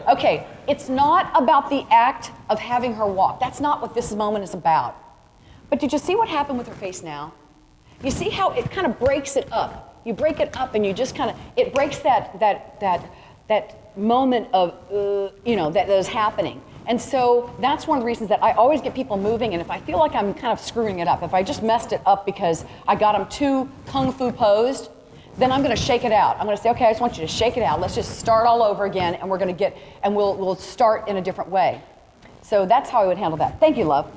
Speaker 1: Okay, it's not about the act of having her walk. That's not what this moment is about. But did you see what happened with her face now? You see how it kind of breaks it up. You break it up and you just kind of, it breaks that moment of, that is happening. And so that's one of the reasons that I always get people moving, and if I feel like I'm kind of screwing it up, if I just messed it up because I got them too kung fu posed, then I'm going to shake it out. I'm going to say, okay, I just want you to shake it out. Let's just start all over again, and we'll start in a different way. So that's how I would handle that. Thank you, love.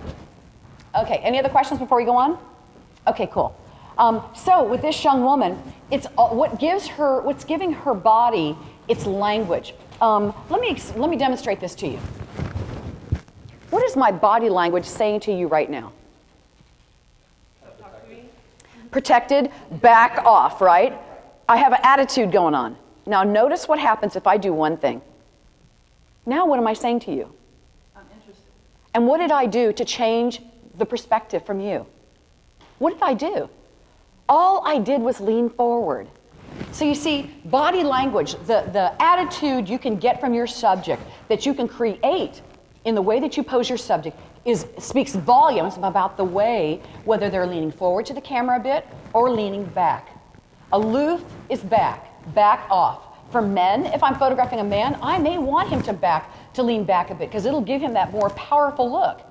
Speaker 1: Okay, any other questions before we go on? Okay, cool. So with this young woman, it's what's giving her body its language. Let me demonstrate this to you. What is my body language saying to you right now? Protected, back off, right? I have an attitude going on. Now notice what happens if I do one thing. Now what am I saying to you? I'm interested. And what did I do to change the perspective from you? What did I do? All I did was lean forward. So you see, body language, the attitude you can get from your subject, that you can create in the way that you pose your subject, speaks volumes about the way, whether they're leaning forward to the camera a bit or leaning back. Aloof is back off. For men, if I'm photographing a man, I may want him to lean back a bit because it'll give him that more powerful look.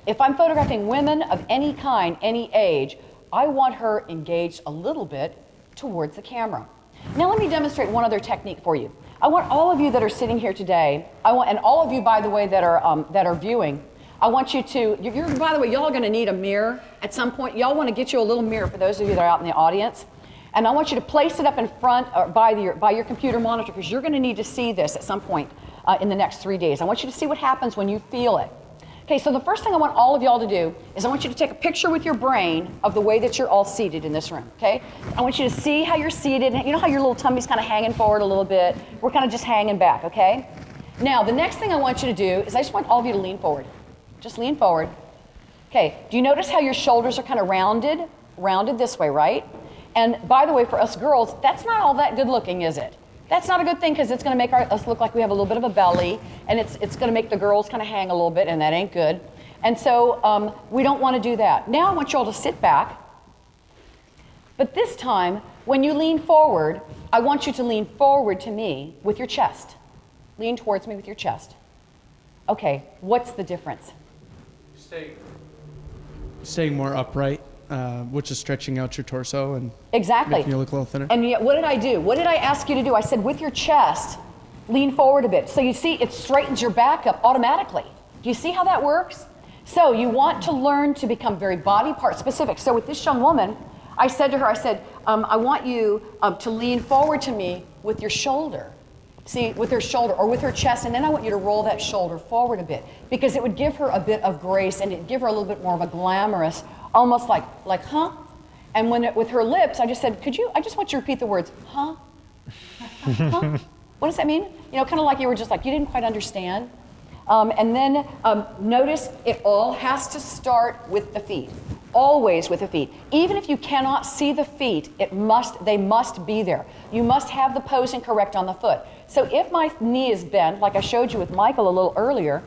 Speaker 1: If I'm photographing women of any kind, any age, I want her engaged a little bit towards the camera. Now let me demonstrate one other technique for you. I want all of you that are sitting here today, and all of you, by the way, that are viewing, I want you to, by the way, y'all are going to need a mirror at some point. Y'all want to get you a little mirror for those of you that are out in the audience. And I want you to place it up in front or by your computer monitor because you're going to need to see this at some point in the next 3 days. I want you to see what happens when you feel it. Okay, so the first thing I want all of y'all to do is I want you to take a picture with your brain of the way that you're all seated in this room, okay? I want you to see how you're seated. You know how your little tummy's kind of hanging forward a little bit? We're kind of just hanging back, okay? Now, the next thing I want you to do is I just want all of you to lean forward. Just lean forward. Okay, do you notice how your shoulders are kind of rounded? Rounded this way, right? And by the way, for us girls, that's not all that good looking, is it? That's not a good thing because it's going to make us look like we have a little bit of a belly, and it's going to make the girls kind of hang a little bit, and that ain't good. And so we don't want to do that. Now I want you all to sit back. But this time, when you lean forward, I want you to lean forward to me with your chest. Lean towards me with your chest. Okay, what's the difference?
Speaker 2: Staying more upright. Which is stretching out your torso and
Speaker 1: exactly
Speaker 2: making you look a little thinner.
Speaker 1: And yet, what did I do? What did I ask you to do? I said, with your chest, lean forward a bit. So you see, it straightens your back up automatically. Do you see how that works? So you want to learn to become very body part specific. So with this young woman, I said to her, I said, I want you to lean forward to me with your shoulder. See, with her shoulder or with her chest, and then I want you to roll that shoulder forward a bit, because it would give her a bit of grace and it'd give her a little bit more of a glamorous, almost like huh? And with her lips, I just said, I just want you to repeat the words, huh? Huh? What does that mean? You know, kind of like you were just like, you didn't quite understand. And then notice it all has to start with the feet. Always with the feet. Even if you cannot see the feet, they must be there. You must have the posing correct on the foot. So if my knee is bent, like I showed you with Michael a little earlier,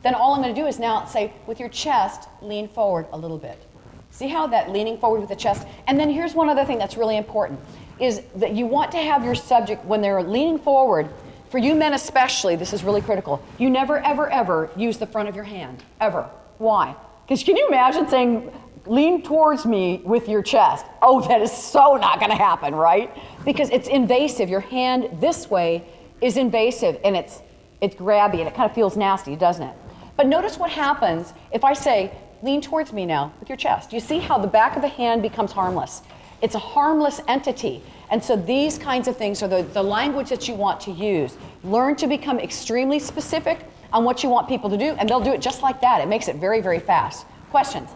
Speaker 1: then all I'm going to do is now say, with your chest, lean forward a little bit. See how that leaning forward with the chest? And then here's one other thing that's really important, is that you want to have your subject, when they're leaning forward, for you men especially, this is really critical, you never, ever, ever use the front of your hand, ever. Why? Because can you imagine saying, lean towards me with your chest? Oh, that is so not going to happen, right? Because it's invasive. Your hand this way is invasive, and it's grabby, and it kind of feels nasty, doesn't it? But notice what happens if I say, lean towards me now with your chest. You see how the back of the hand becomes harmless. It's a harmless entity. And so these kinds of things are the language that you want to use. Learn to become extremely specific on what you want people to do, and they'll do it just like that. It makes it very, very fast. Questions?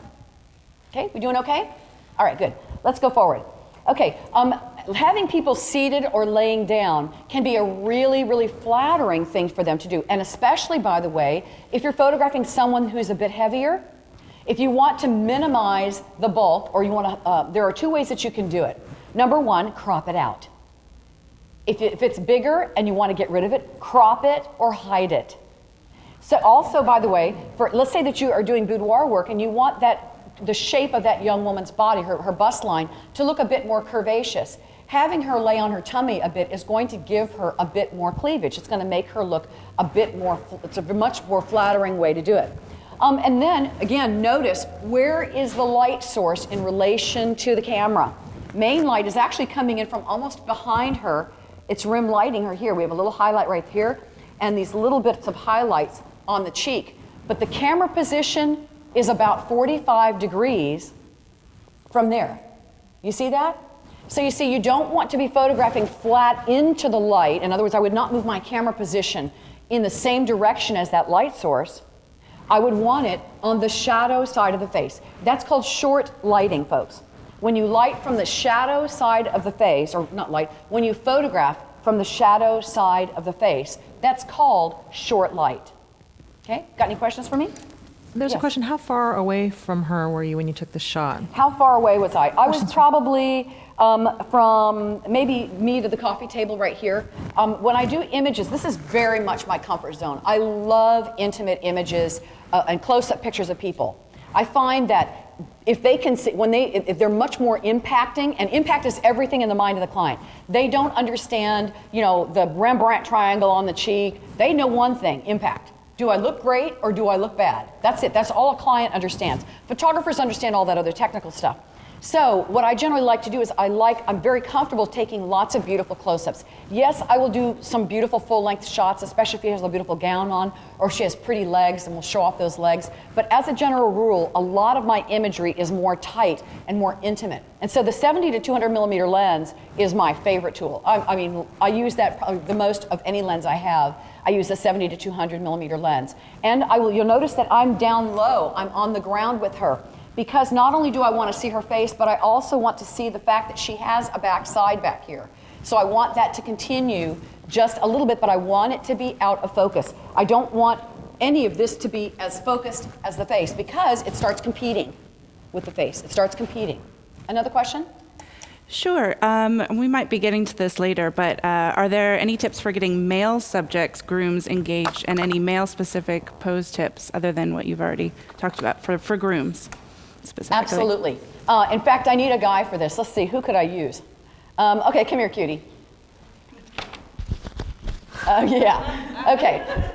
Speaker 1: Okay, we doing okay? All right, good. Let's go forward. Okay, having people seated or laying down can be a really, really flattering thing for them to do. And especially, by the way, if you're photographing someone who's a bit heavier, if you want to minimize the bulk, or you want to, there are two ways that you can do it. Number one, crop it out. If it's bigger and you want to get rid of it, crop it or hide it. So also, by the way, let's say that you are doing boudoir work and you want the shape of that young woman's body, her bust line, to look a bit more curvaceous. Having her lay on her tummy a bit is going to give her a bit more cleavage. It's going to make her look a bit more, it's a much more flattering way to do it. And then, again, notice where is the light source in relation to the camera. Main light is actually coming in from almost behind her. It's rim lighting her here. We have a little highlight right here and these little bits of highlights on the cheek. But the camera position is about 45 degrees from there. You see that? So you see, you don't want to be photographing flat into the light. In other words, I would not move my camera position in the same direction as that light source. I would want it on the shadow side of the face. That's called short lighting, folks. When you light from the shadow side of the face, or not light, when you photograph from the shadow side of the face, that's called short light. Okay, got any questions for me?
Speaker 4: There's
Speaker 1: Yes.
Speaker 4: a question. How far away from her were you when you took the shot?
Speaker 1: How far away was I? I was probably from maybe me to the coffee table right here. When I do images, this is very much my comfort zone. I love intimate images and close-up pictures of people. I find that if they can see, if they're much more impacting, and impact is everything in the mind of the client. They don't understand, the Rembrandt triangle on the cheek. They know one thing: impact. Do I look great or do I look bad? That's it. That's all a client understands. Photographers understand all that other technical stuff. So what I generally like to do is I'm very comfortable taking lots of beautiful close-ups. Yes, I will do some beautiful full-length shots, especially if she has a beautiful gown on or she has pretty legs, and we'll show off those legs. But as a general rule, a lot of my imagery is more tight and more intimate. And so the 70 to 200 millimeter lens is my favorite tool. I use that probably the most of any lens I have. I use the 70 to 200 millimeter lens. And you'll notice that I'm down low. I'm on the ground with her. Because not only do I want to see her face, but I also want to see the fact that she has a backside back here. So I want that to continue just a little bit, but I want it to be out of focus. I don't want any of this to be as focused as the face, because it starts competing with the face. It starts competing. Another question?
Speaker 7: Sure. We might be getting to this later, but are there any tips for getting male subjects, grooms, engaged, and any male-specific pose tips other than what you've already talked about for grooms specifically?
Speaker 1: Absolutely. In fact, I need a guy for this. Let's see, who could I use? Okay, come here, cutie. Yeah, okay.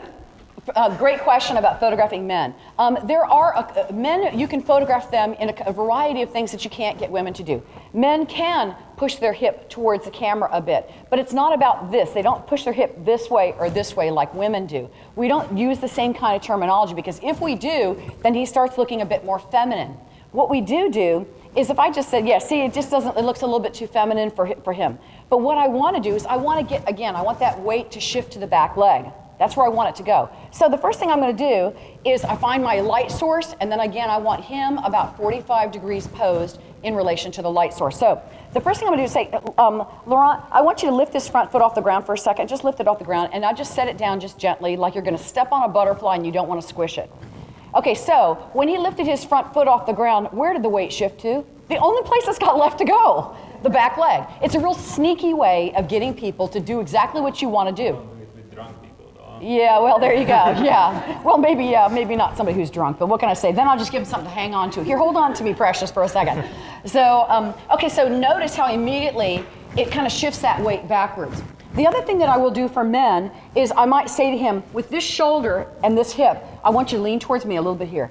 Speaker 1: Great question about photographing men. There are men, you can photograph them in a variety of things that you can't get women to do. Men can push their hip towards the camera a bit, but it's not about this. They don't push their hip this way or this way like women do. We don't use the same kind of terminology, because if we do, then he starts looking a bit more feminine. What we do is if I just said, yeah, see, it just doesn't, it looks a little bit too feminine for him. But what I want to do is I want to get, again, I want that weight to shift to the back leg. That's where I want it to go. So the first thing I'm going to do is I find my light source, and then again, I want him about 45 degrees posed in relation to the light source. So the first thing I'm going to do is say, Laurent, I want you to lift this front foot off the ground for a second. Just lift it off the ground, and I just set it down just gently, like you're going to step on a butterfly and you don't want to squish it. Okay, so when he lifted his front foot off the ground, where did the weight shift to? The only place that's got left to go, the back leg. It's a real sneaky way of getting people to do exactly what you want to do.
Speaker 3: With drunk people, though.
Speaker 1: Yeah, well, there you go. Yeah. Well, maybe not somebody who's drunk, but what can I say? Then I'll just give them something to hang on to. Here, hold on to me, Precious, for a second. So, okay, so notice how immediately it kind of shifts that weight backwards. The other thing that I will do for men is I might say to him, with this shoulder and this hip, I want you to lean towards me a little bit here.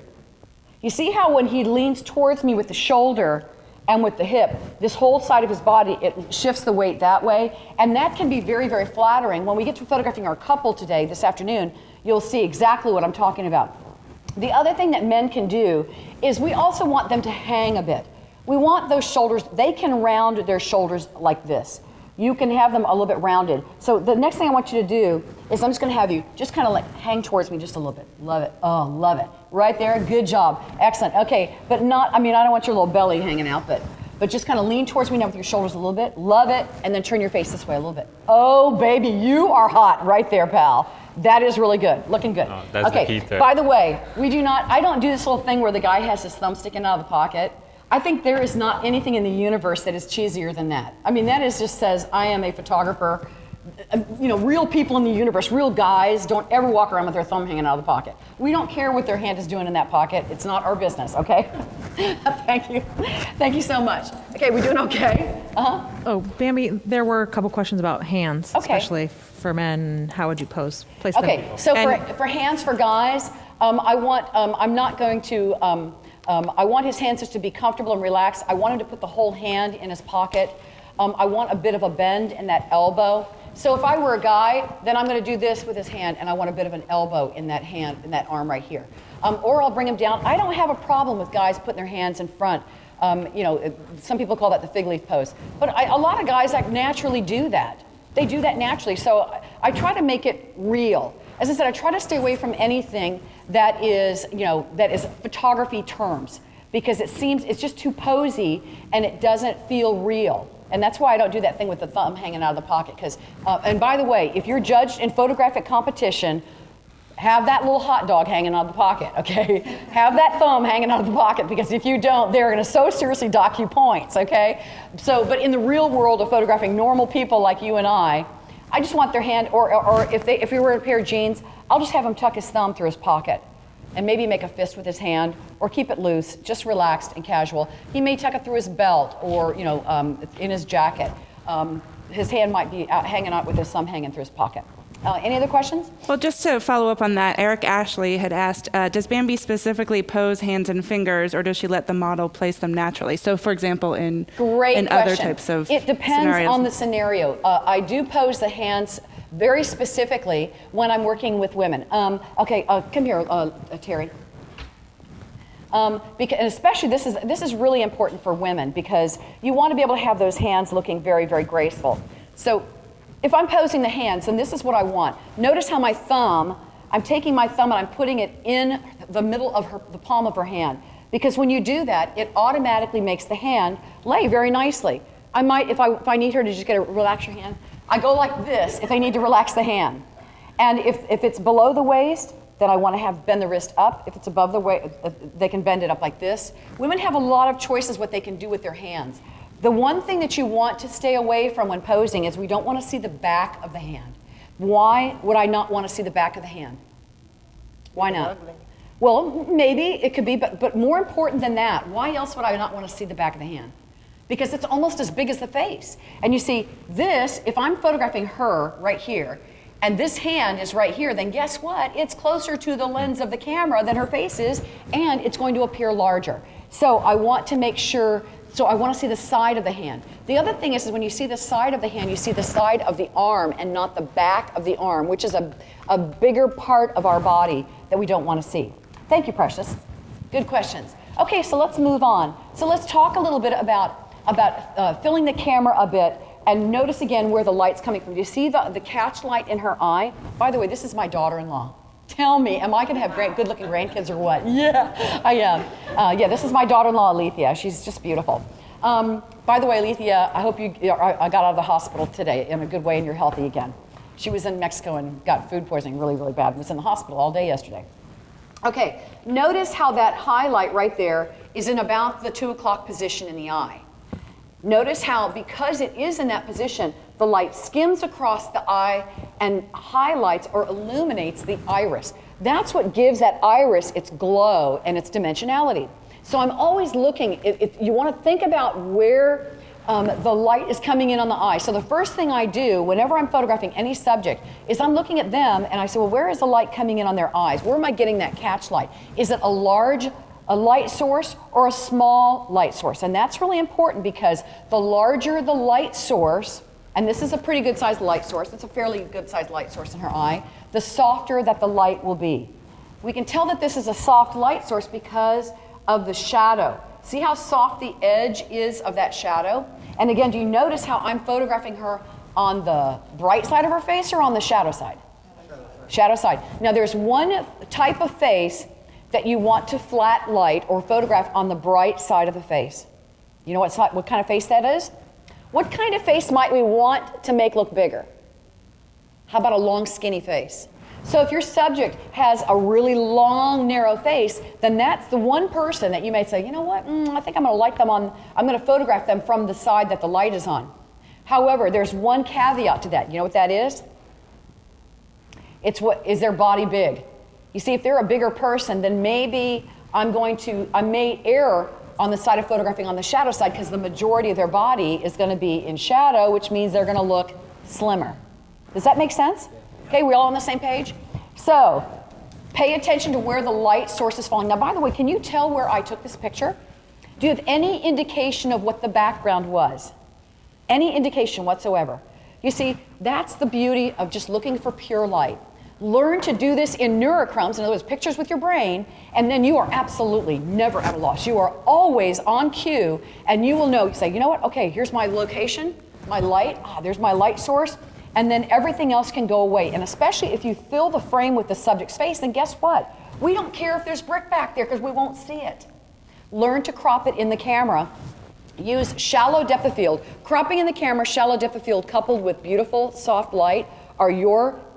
Speaker 1: You see how when he leans towards me with the shoulder and with the hip, this whole side of his body, it shifts the weight that way. And that can be very, very flattering. When we get to photographing our couple today, this afternoon, you'll see exactly what I'm talking about. The other thing that men can do is we also want them to hang a bit. We want those shoulders, they can round their shoulders like this. You can have them a little bit rounded. So the next thing I want you to do is I'm just going to have you just kind of like hang towards me just a little bit. Love it. Oh, love it. Right there. Good job. Excellent. Okay, but not, I mean, I don't want your little belly hanging out, but just kind of lean towards me now with your shoulders a little bit. Love it. And then turn your face this way a little bit. Oh, baby, you are hot right there, pal. That is really good. Looking good.
Speaker 3: Oh, that's
Speaker 1: okay,
Speaker 3: the key to
Speaker 1: by the way, I don't do this little thing where the guy has his thumb sticking out of the pocket. I think there is not anything in the universe that is cheesier than that. I mean, that is just says, I am a photographer. You know, real people in the universe, real guys, don't ever walk around with their thumb hanging out of the pocket. We don't care what their hand is doing in that pocket. It's not our business, okay? Thank you. Thank you so much. Okay, we doing okay? Uh-huh.
Speaker 4: Oh, Bambi, there were a couple questions about hands,
Speaker 1: Okay.
Speaker 4: especially for men. How would you place them?
Speaker 1: Okay, so for hands for guys, I want his hands just to be comfortable and relaxed. I want him to put the whole hand in his pocket. I want a bit of a bend in that elbow. So if I were a guy, then I'm going to do this with his hand, and I want a bit of an elbow in that hand, in that arm right here. Or I'll bring him down. I don't have a problem with guys putting their hands in front. You know, some people call that the fig leaf pose. But a lot of guys naturally do that. They do that naturally. So I try to make it real. As I said, I try to stay away from anything that is, that is photography terms, because it's just too posy and it doesn't feel real. And that's why I don't do that thing with the thumb hanging out of the pocket. And by the way, if you're judged in photographic competition, have that little hot dog hanging out of the pocket, okay? Have that thumb hanging out of the pocket, because if you don't, they're gonna so seriously dock you points, okay? So, but in the real world of photographing normal people like you and I just want their hand, or if we were a pair of jeans, I'll just have him tuck his thumb through his pocket and maybe make a fist with his hand, or keep it loose, just relaxed and casual. He may tuck it through his belt, or in his jacket. His hand might be hanging out with his thumb hanging through his pocket. Any other questions?
Speaker 7: Well, just to follow up on that, Eric Ashley had asked, does Bambi specifically pose hands and fingers, or does she let the model place them naturally? So, for example, in other types of
Speaker 1: It depends
Speaker 7: scenarios.
Speaker 1: on the scenario. I do pose the hands very specifically when I'm working with women. Okay, come here, Terry. Because, and especially this is really important for women, because you want to be able to have those hands looking very, very graceful. So if I'm posing the hands, and this is what I want. Notice how I'm taking my thumb and I'm putting it in the middle of the palm of her hand. Because when you do that, it automatically makes the hand lay very nicely. I might, if I need her to just relax your hand, I go like this if I need to relax the hand. And if it's below the waist, then I want to bend the wrist up. If it's above the waist, they can bend it up like this. Women have a lot of choices what they can do with their hands. The one thing that you want to stay away from when posing is we don't want to see the back of the hand. Why would I not want to see the back of the hand? Why not? Well, maybe it could be, but more important than that, why else would I not want to see the back of the hand? Because it's almost as big as the face. And you see, if I'm photographing her right here, and this hand is right here, then guess what? It's closer to the lens of the camera than her face is, and it's going to appear larger. So I want to make sure, I want to see the side of the hand. The other thing is when you see the side of the hand, you see the side of the arm and not the back of the arm, which is a bigger part of our body that we don't want to see. Thank you, Precious. Good questions. Okay, so let's move on. So let's talk a little bit about filling the camera a bit, and notice again where the light's coming from. Do you see the catch light in her eye? By the way, this is my daughter-in-law. Tell me, am I going to have good-looking grandkids or what? Yeah, I am. Yeah, this is my daughter-in-law, Alethea. She's just beautiful. By the way, Alethea, I hope I got out of the hospital today in a good way and you're healthy again. She was in Mexico and got food poisoning really, really bad and was in the hospital all day yesterday. Okay, notice how that highlight right there is in about the 2 o'clock position in the eye. Notice how, because it is in that position, the light skims across the eye and highlights or illuminates the iris. That's what gives that iris its glow and its dimensionality. So I'm always looking, you want to think about where the light is coming in on the eye. So the first thing I do whenever I'm photographing any subject is I'm looking at them and I say, well, where is the light coming in on their eyes? Where am I getting that catch light? Is it a light source or a small light source? And that's really important because the larger the light source, and this is a pretty good sized light source, it's a fairly good sized light source in her eye, the softer that the light will be. We can tell that this is a soft light source because of the shadow. See how soft the edge is of that shadow? And again, do you notice how I'm photographing her on the bright side of her face or on the shadow side? Shadow side. Now there's one type of face that you want to flat light or photograph on the bright side of the face. You know what kind of face that is? What kind of face might we want to make look bigger? How about a long, skinny face? So if your subject has a really long, narrow face, then that's the one person that you may say, you know what, I think I'm going to light them on, I'm going to photograph them from the side that the light is on. However, there's one caveat to that. You know what that is? Is their body big? You see, if they're a bigger person, then maybe I may err on the side of photographing on the shadow side because the majority of their body is going to be in shadow, which means they're going to look slimmer. Does that make sense? Okay, we're all on the same page? So, pay attention to where the light source is falling. Now, by the way, can you tell where I took this picture? Do you have any indication of what the background was? Any indication whatsoever? You see, that's the beauty of just looking for pure light. Learn to do this in neurochromes, in other words, pictures with your brain, and then you are absolutely never at a loss. You are always on cue, and you will know, you say, you know what, okay, here's my location, my light, there's my light source, and then everything else can go away. And especially if you fill the frame with the subject's face, then guess what? We don't care if there's brick back there because we won't see it. Learn to crop it in the camera. Use shallow depth of field. Cropping in the camera, shallow depth of field coupled with beautiful soft light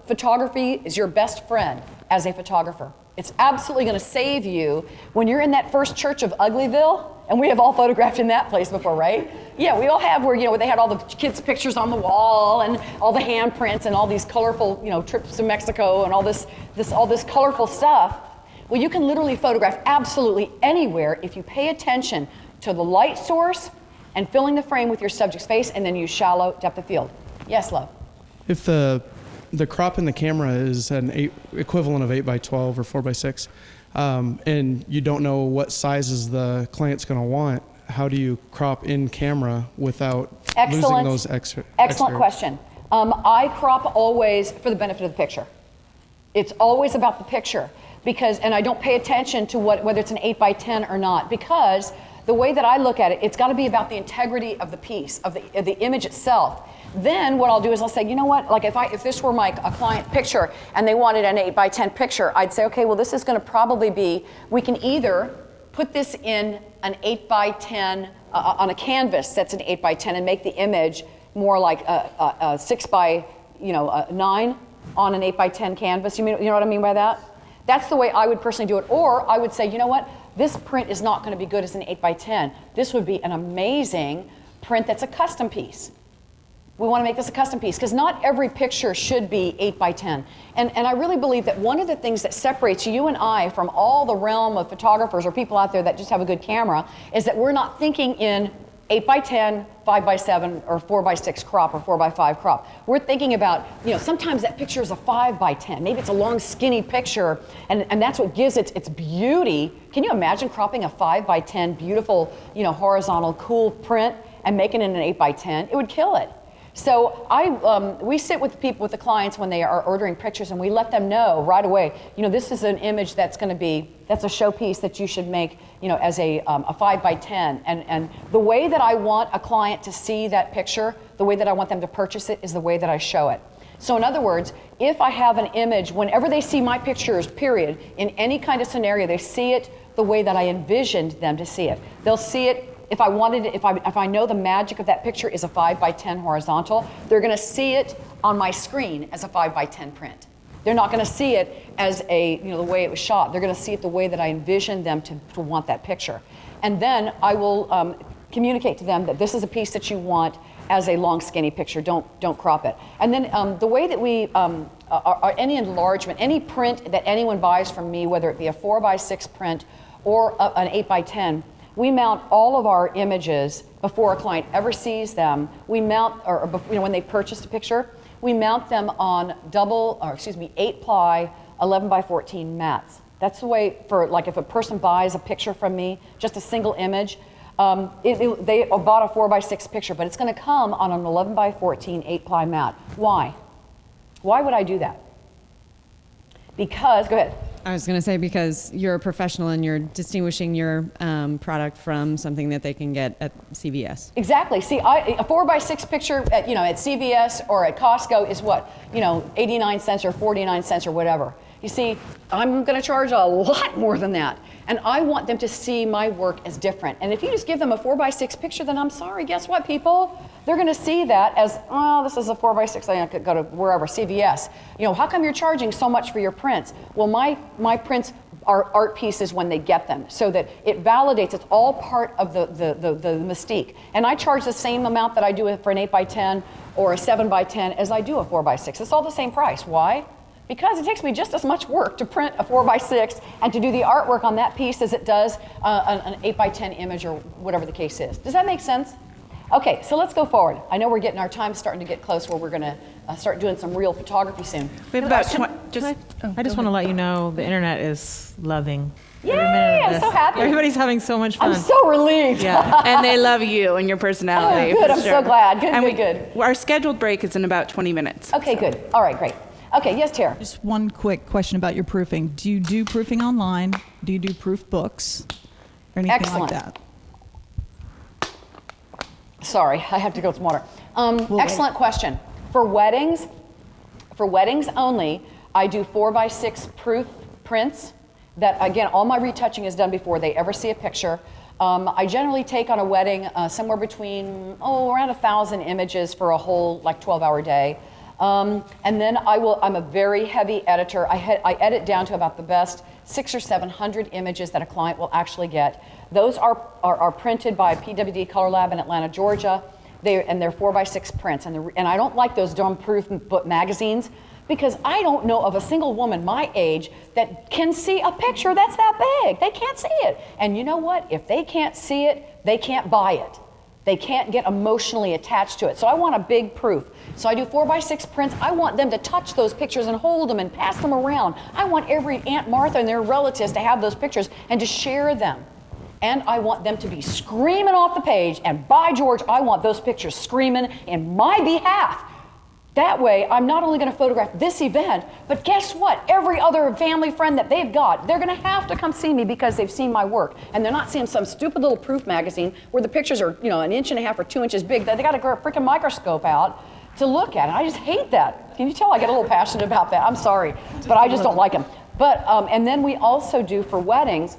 Speaker 1: photography is your best friend as a photographer. It's absolutely going to save you when you're in that first church of Uglyville, and we have all photographed in that place before, right? Yeah, we all have where they had all the kids' pictures on the wall and all the handprints and all these colorful, trips to Mexico and all this colorful stuff. Well, you can literally photograph absolutely anywhere if you pay attention to the light source and filling the frame with your subject's face, and then use shallow depth of field. Yes, love?
Speaker 2: If the crop in the camera is an equivalent of 8x12 or 4x6, and you don't know what sizes the client's going to want, how do you crop in camera without losing those extra?
Speaker 1: Excellent question. I crop always for the benefit of the picture. It's always about the picture and I don't pay attention to whether it's an 8x10 or not, because the way that I look at it, it's got to be about the integrity of the piece, of the image itself. Then what I'll do is I'll say, you know what, like if this were a client picture and they wanted an 8x10 picture, I'd say, okay, well, this is going to probably be, we can either put this in an 8x10 on a canvas that's an 8x10 and make the image more like a 6x9 on an 8x10 canvas. You know what I mean by that? That's the way I would personally do it. Or I would say, you know what, this print is not going to be good as an 8x10. This would be an amazing print that's a custom piece. We want to make this a custom piece because not every picture should be 8x10. And I really believe that one of the things that separates you and I from all the realm of photographers or people out there that just have a good camera is that we're not thinking in 8x10, 5x7, or 4x6 crop or 4x5 crop. We're thinking about, sometimes that picture is a 5x10. Maybe it's a long, skinny picture, and that's what gives it its beauty. Can you imagine cropping a 5x10 beautiful, horizontal, cool print and making it an 8x10? It would kill it. So we sit with people, with the clients when they are ordering pictures, and we let them know right away, this is an image that's going to be, that's a showpiece that you should make, as a 5 by 10. And the way that I want a client to see that picture, the way that I want them to purchase it is the way that I show it. So in other words, if I have an image, whenever they see my pictures, period, in any kind of scenario, they see it the way that I envisioned them to see it. They'll see it, if I know the magic of that picture is a 5 by 10 horizontal, they're going to see it on my screen as a 5 by 10 print. They're not going to see it as the way it was shot. They're going to see it the way that I envisioned them to want that picture. And then I will communicate to them that this is a piece that you want as a long, skinny picture. Don't crop it. And then the way that we, any enlargement, any print that anyone buys from me, whether it be a 4 by 6 print or an 8 by 10, we mount all of our images before a client ever sees them. We mount, when they purchase a picture, we mount them on 8-ply 11 by 14 mats. That's the way for, like, if a person buys a picture from me, just a single image, they bought a 4 by 6 picture, but it's going to come on an 11 by 14 8-ply mat. Why? Why would I do that? Because, go ahead.
Speaker 8: I was going to say because you're a professional and you're distinguishing your product from something that they can get at CVS.
Speaker 1: Exactly. See, a 4 by 6 picture at CVS or at Costco is what, 89 cents or 49 cents or whatever. You see, I'm going to charge a lot more than that. And I want them to see my work as different. And if you just give them a 4 by 6 picture, then I'm sorry, guess what, people? They're going to see that as, oh, this is a 4 by 6, I could go to wherever, CVS. How come you're charging so much for your prints? Well, my prints are art pieces when they get them, so that it validates, it's all part of the mystique. And I charge the same amount that I do for an 8 by 10 or a 7 by 10 as I do a 4 by 6. It's all the same price. Why? Because it takes me just as much work to print a 4 by 6 and to do the artwork on that piece as it does an 8 by 10 image or whatever the case is. Does that make sense? Okay, so let's go forward. I know we're getting our time starting to get close where we're going to start doing some real photography soon.
Speaker 7: We have about
Speaker 4: I just want to let you know the internet is loving.
Speaker 1: Yay,
Speaker 4: every minute of
Speaker 1: I'm
Speaker 4: this.
Speaker 1: so happy.
Speaker 4: Everybody's having so much fun.
Speaker 1: I'm so relieved.
Speaker 4: Yeah.
Speaker 7: and they love you and your personality.
Speaker 1: Oh, good,
Speaker 7: for
Speaker 1: I'm
Speaker 7: sure.
Speaker 1: so glad. Good,
Speaker 7: And
Speaker 1: good.
Speaker 7: Our scheduled break is in about 20 minutes.
Speaker 1: Okay, good. All right, great. Okay, yes, Tara.
Speaker 9: Just one quick question about your proofing. Do you do proofing online? Do you do proof books or anything
Speaker 1: Excellent.
Speaker 9: like that?
Speaker 1: Sorry, I have to go get some water.
Speaker 9: We'll
Speaker 1: Excellent question. For weddings only, I do 4 by 6 proof prints that, again, all my retouching is done before they ever see a picture. I generally take on a wedding somewhere between, around 1,000 images for a whole, 12-hour day. And then I'm a very heavy editor. I edit down to about the best 600 or 700 images that a client will actually get. Those are printed by PWD Color Lab in Atlanta, Georgia. They're 4 by 6 prints. And I don't like those dumb proof book magazines because I don't know of a single woman my age that can see a picture that's that big. They can't see it. And you know what? If they can't see it, they can't buy it. They can't get emotionally attached to it. So I want a big proof. So I do 4 by 6 prints. I want them to touch those pictures and hold them and pass them around. I want every Aunt Martha and their relatives to have those pictures and to share them. And I want them to be screaming off the page, and by George, I want those pictures screaming in my behalf. That way, I'm not only going to photograph this event, but guess what? Every other family friend that they've got, they're going to have to come see me because they've seen my work. And they're not seeing some stupid little proof magazine where the pictures are, 1.5 inches or 2 inches big. They got to get a freaking microscope out to look at it. I just hate that. Can you tell I get a little passionate about that? I'm sorry, but I just don't like them. But, and then we also do for weddings,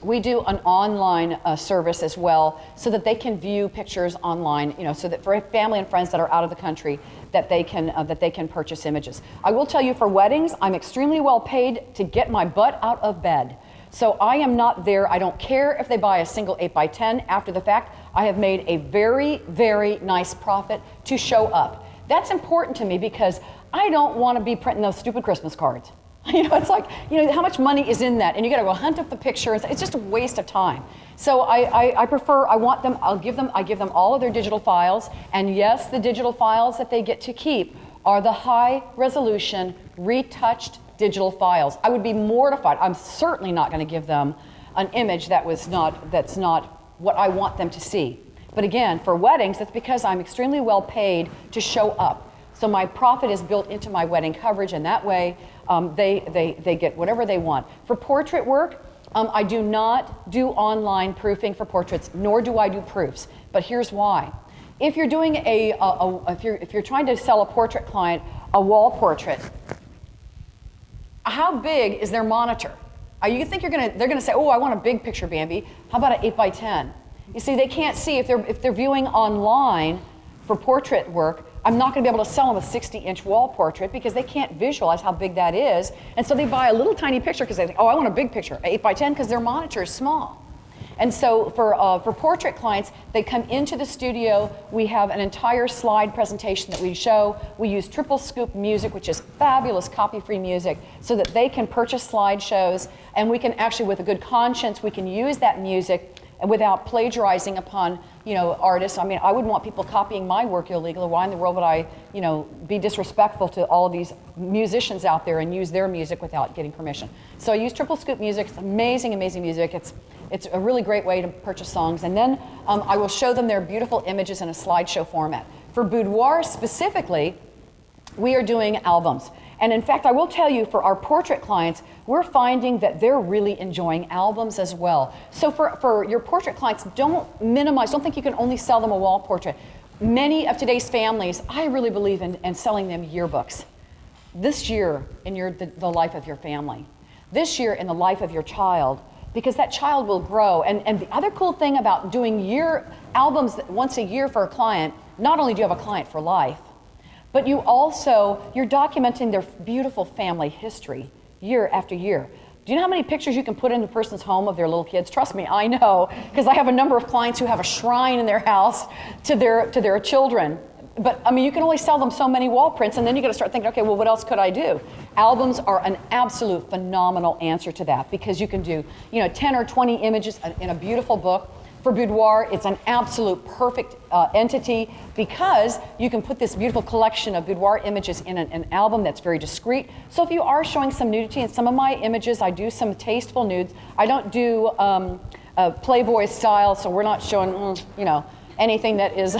Speaker 1: we do an online service as well so that they can view pictures online, so that for family and friends that are out of the country, that they can purchase images. I will tell you, for weddings, I'm extremely well paid to get my butt out of bed. So I am not there. I don't care if they buy a single 8 by 10 after the fact. I have made a very, very nice profit to show up. That's important to me because I don't want to be printing those stupid Christmas cards. It's like, how much money is in that? And you got to go hunt up the picture. It's just a waste of time. So I prefer, I give them all of their digital files. And yes, the digital files that they get to keep are the high resolution, retouched digital files. I would be mortified. I'm certainly not going to give them an image that's not what I want them to see. But again, for weddings, it's because I'm extremely well paid to show up. So my profit is built into my wedding coverage, and that way they get whatever they want. For portrait work, I do not do online proofing for portraits, nor do I do proofs. But here's why. If you're doing if you're trying to sell a portrait client a wall portrait, how big is their monitor? You think they're gonna say, oh, I want a big picture, Bambi. How about an 8x10? You see, they can't see if they're viewing online for portrait work. I'm not going to be able to sell them a 60-inch wall portrait because they can't visualize how big that is, and so they buy a little tiny picture because they think, oh, I want a big picture, 8x10, because their monitor is small. And so for portrait clients, they come into the studio. We have an entire slide presentation that we show. We use triple scoop music, which is fabulous copy-free music, so that they can purchase slideshows, and we can actually, with a good conscience, we can use that music without plagiarizing upon, artists. I mean, I wouldn't want people copying my work illegally. Why in the world would I, be disrespectful to all of these musicians out there and use their music without getting permission? So I use triple scoop music. It's amazing, amazing music. It's a really great way to purchase songs. And then I will show them their beautiful images in a slideshow format. For Boudoir specifically, we are doing albums. And in fact, I will tell you, for our portrait clients, we're finding that they're really enjoying albums as well. So for your portrait clients, don't think you can only sell them a wall portrait. Many of today's families, I really believe in selling them yearbooks. This year in the life of your family. This year in the life of your child, because that child will grow. And the other cool thing about doing albums once a year for a client, not only do you have a client for life, but you're documenting their beautiful family history year after year. Do you know how many pictures you can put in a person's home of their little kids? Trust me, I know, because I have a number of clients who have a shrine in their house to their children. But I mean, you can only sell them so many wall prints, and then you got to start thinking, okay, well, what else could I do? Albums are an absolute phenomenal answer to that, because you can do 10 or 20 images in a beautiful book. For Boudoir, it's an absolute perfect entity, because you can put this beautiful collection of boudoir images in an album that's very discreet. So if you are showing some nudity in some of my images, I do some tasteful nudes. I don't do Playboy style, so we're not showing, anything that is,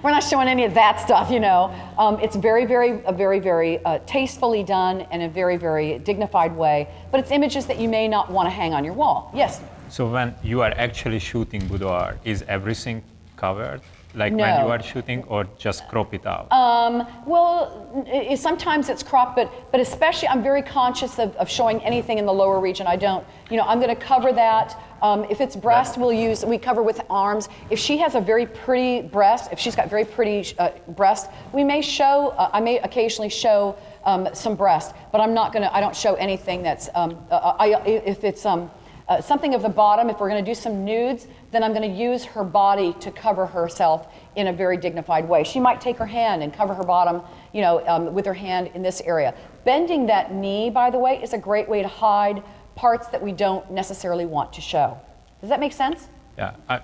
Speaker 1: we're not showing any of that stuff, It's very, very tastefully done in a very, very dignified way, but it's images that you may not want to hang on your wall. Yes?
Speaker 3: So when you are actually shooting boudoir, is everything covered? Like
Speaker 1: No.
Speaker 3: when you are shooting, or just crop it out?
Speaker 1: Sometimes it's cropped, but especially I'm very conscious of showing anything in the lower region. I don't, I'm going to cover that. If it's breast, we cover with arms. If she has a very pretty breast, if she's got very pretty breast, we may show, I may occasionally show some breast, but I don't show anything that's, if it's something of the bottom, if we're going to do some nudes, then I'm going to use her body to cover herself in a very dignified way. She might take her hand and cover her bottom, with her hand in this area. Bending that knee, by the way, is a great way to hide parts that we don't necessarily want to show. Does that make sense?
Speaker 3: Yeah.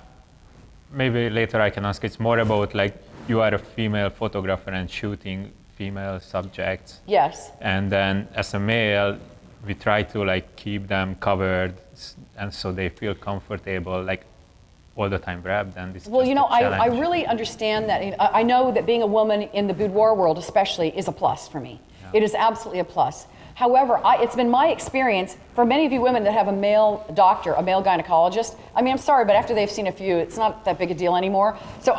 Speaker 3: Maybe later I can ask. It's more about, like, you are a female photographer and shooting female subjects.
Speaker 1: Yes.
Speaker 3: And then as a male, we try to keep them covered, and so they feel comfortable, all the time wrapped. And it's
Speaker 1: well,
Speaker 3: just a
Speaker 1: I
Speaker 3: challenge.
Speaker 1: really understand that. I know that being a woman in the boudoir world especially is a plus for me. Yeah. It is absolutely a plus. However, it's been my experience, for many of you women that have a male doctor, a male gynecologist, I'm sorry, but after they've seen a few, it's not that big a deal anymore. So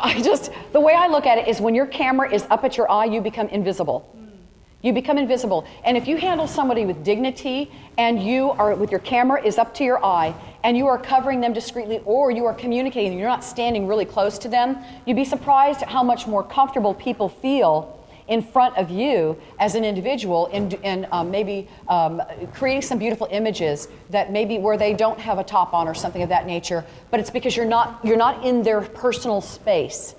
Speaker 1: the way I look at it is, when your camera is up at your eye, you become invisible. You become invisible. And if you handle somebody with dignity, and with your camera is up to your eye, and you are covering them discreetly, or you are communicating, you're not standing really close to them, you'd be surprised at how much more comfortable people feel in front of you as an individual, in maybe creating some beautiful images that maybe where they don't have a top on or something of that nature, but it's because you're not in their personal space.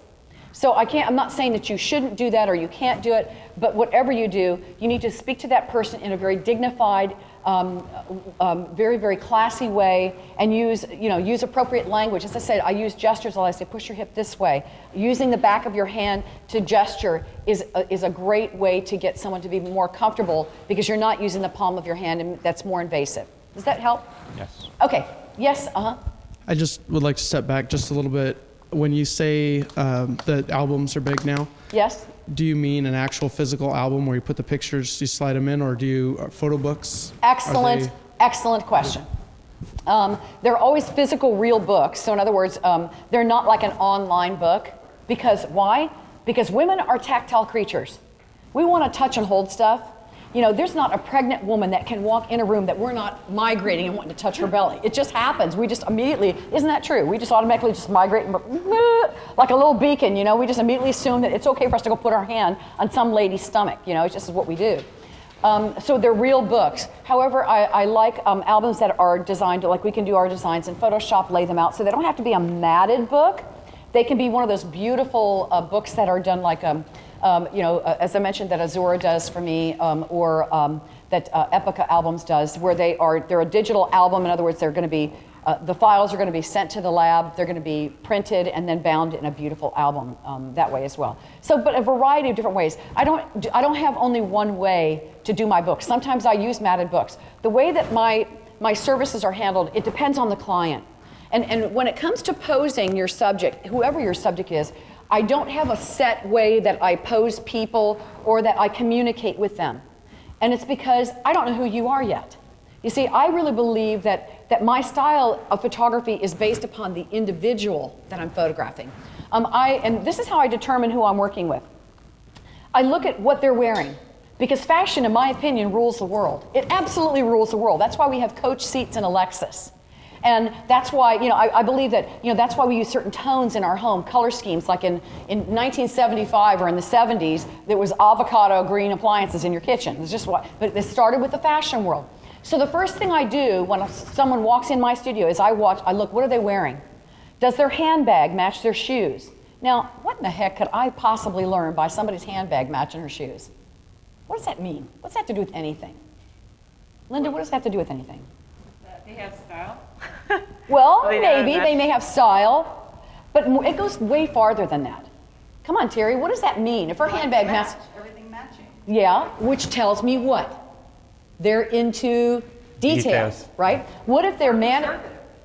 Speaker 1: So I'm not saying that you shouldn't do that or you can't do it, but whatever you do, you need to speak to that person in a very dignified, very, very classy way, and use appropriate language. As I said, I use gestures. I say, push your hip this way. Using the back of your hand to gesture is a great way to get someone to be more comfortable, because you're not using the palm of your hand, and that's more invasive. Does that help?
Speaker 3: Yes.
Speaker 1: Okay. Yes.
Speaker 2: I just would like to step back just a little bit. when you say that albums are big now,
Speaker 1: Yes?
Speaker 2: do you mean an actual physical album where you put the pictures, you slide them in, or do you photo books?
Speaker 1: Excellent, excellent question. They're always physical, real books. So in other words, they're not like an online book. Because why? Because women are tactile creatures. We want to touch and hold stuff. You know, there's not a pregnant woman that can walk in a room that we're not migrating and wanting to touch her belly. It just happens. We just immediately, isn't that true? We just automatically just migrate and like a little beacon, you know, we just immediately assume that it's okay for us to go put our hand on some lady's stomach. You know, it's just what we do. So they're real books. However, I like albums that are designed, like we can do our designs in Photoshop, lay them out, so they don't have to be a matted book. They can be one of those beautiful books that are done like, as I mentioned, that Azura does for me, or that Epica Albums does, where they're a digital album. In other words, they're going to be, the files are going to be sent to the lab, they're going to be printed and then bound in a beautiful album that way as well. So, but a variety of different ways. I don't have only one way to do my books. Sometimes I use matted books. The way that my services are handled, it depends on the client. And when it comes to posing your subject, whoever your subject is, I don't have a set way that I pose people or that I communicate with them. And it's because I don't know who you are yet. You see, I really believe that my style of photography is based upon the individual that I'm photographing. And this is how I determine who I'm working with. I look at what they're wearing, because fashion, in my opinion, rules the world. It absolutely rules the world. That's why we have Coach seats in a Lexus. And that's why, I believe that, that's why we use certain tones in our home, color schemes. Like in 1975 or in the 70s, there was avocado green appliances in your kitchen. It's just what, but this started with the fashion world. So the first thing I do when someone walks in my studio is I look, what are they wearing? Does their handbag match their shoes? Now, what in the heck could I possibly learn by somebody's handbag matching her shoes? What does that mean? What's that have to do with anything? Linda, what does that have to do with anything?
Speaker 6: They have style.
Speaker 1: Well, maybe they may have style, but it goes way farther than that. Come on, Terry, what does that mean? If her handbag matches,
Speaker 10: everything matching.
Speaker 1: Yeah, which tells me what? They're into details, right? What if they're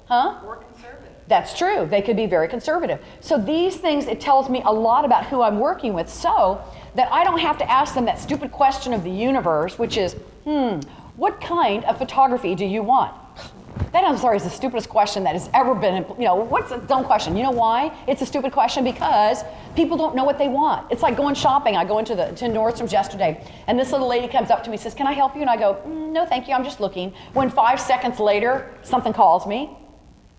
Speaker 1: Huh?
Speaker 10: Or conservative.
Speaker 1: That's true. They could be very conservative. So these things, it tells me a lot about who I'm working with, so that I don't have to ask them that stupid question of the universe, which is, what kind of photography do you want? That, I'm sorry, is the stupidest question that has ever been, what's a dumb question? You know why? It's a stupid question because people don't know what they want. It's like going shopping. I go to Nordstrom's yesterday, and this little lady comes up to me and says, can I help you? And I go, no, thank you, I'm just looking. When 5 seconds later, something calls me.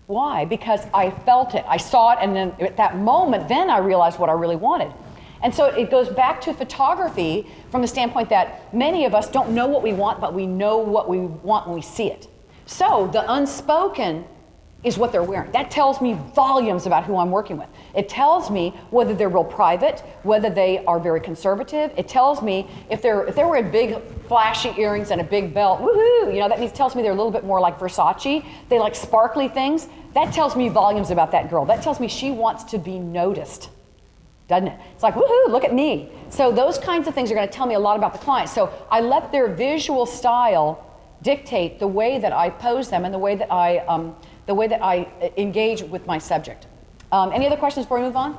Speaker 1: Why? Because I felt it. I saw it, and then at that moment, then I realized what I really wanted. And so it goes back to photography from the standpoint that many of us don't know what we want, but we know what we want when we see it. So the unspoken is what they're wearing. That tells me volumes about who I'm working with. It tells me whether they're real private, whether they are very conservative. It tells me if they're wearing big flashy earrings and a big belt, woohoo, that tells me they're a little bit more like Versace. They like sparkly things. That tells me volumes about that girl. That tells me she wants to be noticed, doesn't it? It's like, woohoo, look at me. So those kinds of things are going to tell me a lot about the client. So I let their visual style dictate the way that I pose them and the way that I engage with my subject. Any other questions before we move on?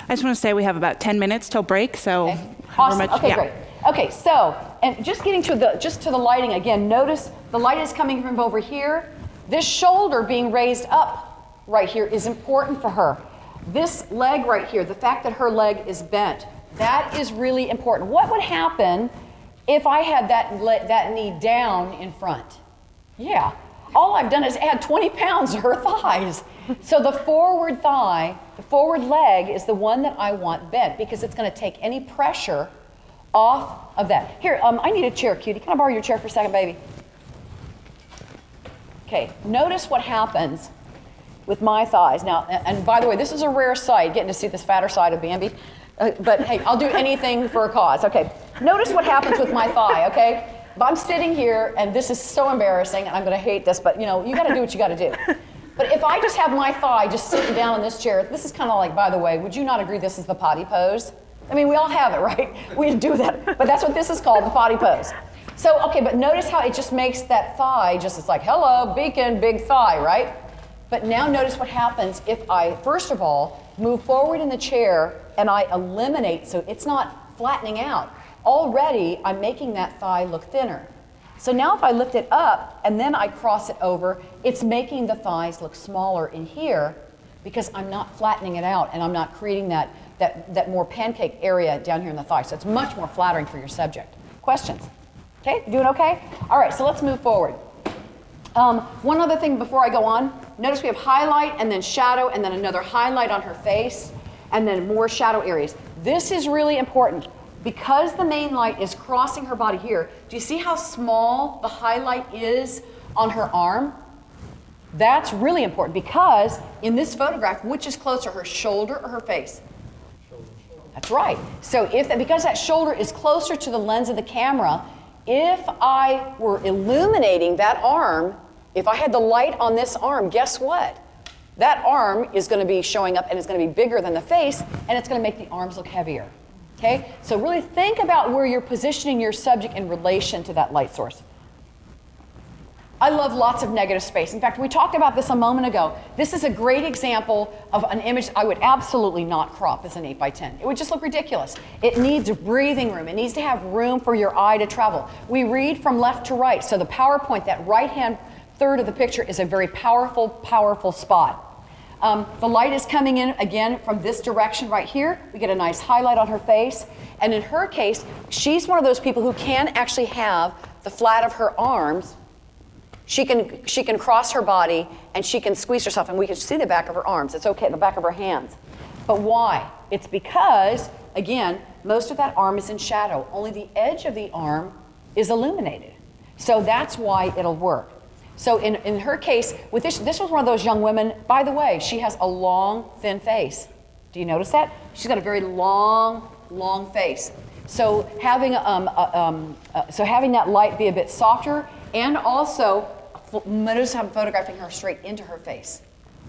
Speaker 7: I just want to say we have about 10 minutes till break, so
Speaker 1: okay. Awesome. Okay, great. Okay, so and just getting to the lighting again. Notice the light is coming from over here. This shoulder being raised up right here is important for her. This leg right here, the fact that her leg is bent, that is really important. What would happen if I had that knee down in front? Yeah, all I've done is add 20 pounds to her thighs. So the forward thigh, the forward leg is the one that I want bent because it's going to take any pressure off of that. Here, I need a chair, cutie. Can I borrow your chair for a second, baby? Okay, notice what happens with my thighs. Now, and by the way, this is a rare sight, getting to see this fatter side of Bambi. But hey, I'll do anything for a cause. Okay, notice what happens with my thigh, okay? I'm sitting here, and this is so embarrassing, and I'm going to hate this, but you got to do what you got to do. But if I just have my thigh just sitting down in this chair, this is kind of like, by the way, would you not agree this is the potty pose? I mean, we all have it, right? We do that, but that's what this is called, the potty pose. So, okay, but notice how it just makes that thigh it's like, hello, beacon, big thigh, right? But now notice what happens if I, first of all, move forward in the chair, and I eliminate, so it's not flattening out. Already, I'm making that thigh look thinner. So now if I lift it up and then I cross it over, it's making the thighs look smaller in here because I'm not flattening it out and I'm not creating that more pancake area down here in the thigh. So it's much more flattering for your subject. Questions? Okay, you doing okay? All right, so let's move forward. One other thing before I go on, notice we have highlight and then shadow and then another highlight on her face and then more shadow areas. This is really important. Because the main light is crossing her body here, do you see how small the highlight is on her arm? That's really important because in this photograph, which is closer, her shoulder or her face? Shoulder. That's right. So because that shoulder is closer to the lens of the camera, if I were illuminating that arm, if I had the light on this arm, guess what? That arm is going to be showing up and it's going to be bigger than the face, and it's going to make the arms look heavier. Okay? So really think about where you're positioning your subject in relation to that light source. I love lots of negative space. In fact, we talked about this a moment ago. This is a great example of an image I would absolutely not crop as an 8x10. It would just look ridiculous. It needs breathing room. It needs to have room for your eye to travel. We read from left to right. So the PowerPoint, that right-hand third of the picture, is a very powerful, powerful spot. The light is coming in, again, from this direction right here. We get a nice highlight on her face. And in her case, she's one of those people who can actually have the flat of her arms. She can cross her body, and she can squeeze herself, and we can see the back of her arms. It's okay, the back of her hands. But why? It's because, again, most of that arm is in shadow. Only the edge of the arm is illuminated. So that's why it'll work. So in her case, with this was one of those young women. By the way, she has a long, thin face. Do you notice that? She's got a very long, long face. So having that light be a bit softer, and also notice how I'm photographing her straight into her face.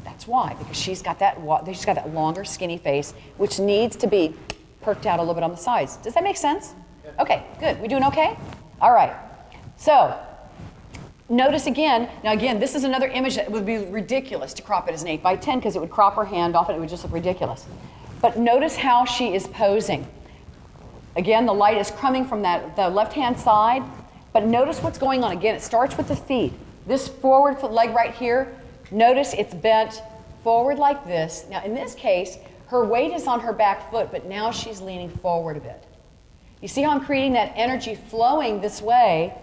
Speaker 1: That's why, because she's got that longer, skinny face, which needs to be perked out a little bit on the sides. Does that make sense? Okay, good. We doing okay? All right. So. Notice again, this is another image that would be ridiculous to crop it as an 8x10 because it would crop her hand off and it would just look ridiculous. But notice how she is posing. Again, the light is coming from the left-hand side, but notice what's going on. Again, it starts with the feet. This forward foot leg right here, notice it's bent forward like this. Now, in this case, her weight is on her back foot, but now she's leaning forward a bit. You see how I'm creating that energy flowing this way?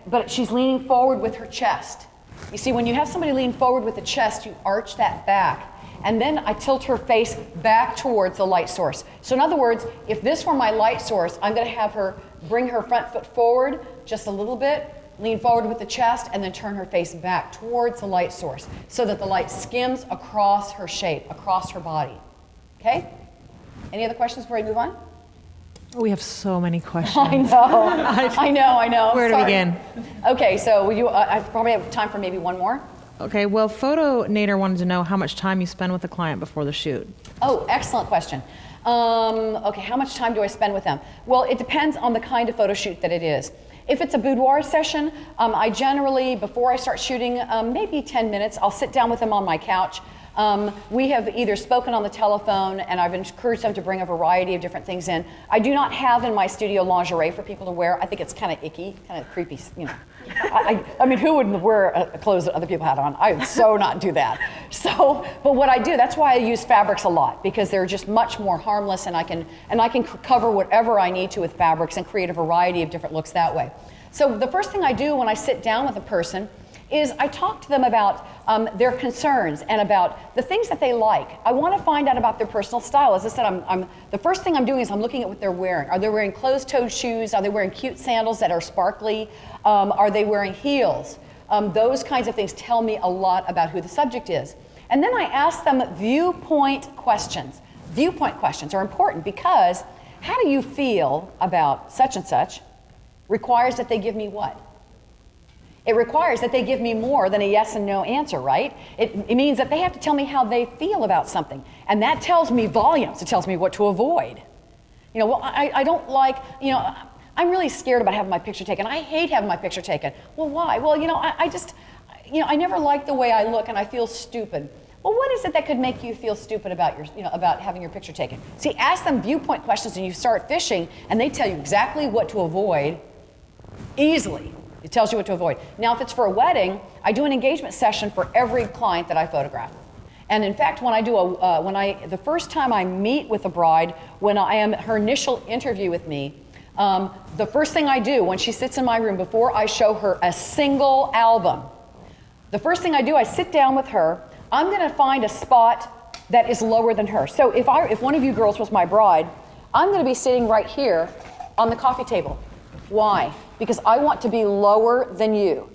Speaker 1: But she's leaning forward with her chest. You see, when you have somebody lean forward with the chest, you arch that back. And then I tilt her face back towards the light source. So in other words, if this were my light source, I'm going to have her bring her front foot forward just a little bit, lean forward with the chest, and then turn her face back towards the light source so that the light skims across her shape, across her body. Okay? Any other questions before we move on?
Speaker 4: We have so many questions.
Speaker 1: I know.
Speaker 4: Where to begin?
Speaker 1: Okay, so I probably have time for maybe one more.
Speaker 4: Okay, well, Photonator wanted to know how much time you spend with the client before the shoot.
Speaker 1: Oh, excellent question. Okay, how much time do I spend with them? Well, it depends on the kind of photo shoot that it is. If it's a boudoir session, I generally, before I start shooting, maybe 10 minutes, I'll sit down with them on my couch. We have either spoken on the telephone, and I've encouraged them to bring a variety of different things in. I do not have in my studio lingerie for people to wear. I think it's kind of icky, kind of creepy, you know. I mean, who wouldn't wear clothes that other people had on? I would so not do that. So, but what I do, that's why I use fabrics a lot, because they're just much more harmless, and I can cover whatever I need to with fabrics and create a variety of different looks that way. So the first thing I do when I sit down with a person is I talk to them about their concerns and about the things that they like. I want to find out about their personal style. As I said, the first thing I'm doing is I'm looking at what they're wearing. Are they wearing closed-toed shoes? Are they wearing cute sandals that are sparkly? Are they wearing heels? Those kinds of things tell me a lot about who the subject is. And then I ask them viewpoint questions. Viewpoint questions are important because how do you feel about such and such requires that they give me what? It requires that they give me more than a yes and no answer, right? It means that they have to tell me how they feel about something. And that tells me volumes. It tells me what to avoid. You know, well, I don't like, you know, I'm really scared about having my picture taken. I hate having my picture taken. Well, why? Well, you know, I just, you know, I never like the way I look and I feel stupid. Well, what is it that could make you feel stupid about about having your picture taken? See, ask them viewpoint questions and you start fishing and they tell you exactly what to avoid easily. It tells you what to avoid. Now, if it's for a wedding, I do an engagement session for every client that I photograph. And in fact, when I do the first time I meet with a bride, when I am her initial interview with me, the first thing I do when she sits in my room before I show her a single album, the first thing I do, I sit down with her. I'm going to find a spot that is lower than her. So if one of you girls was my bride, I'm going to be sitting right here on the coffee table. Why? Because I want to be lower than you.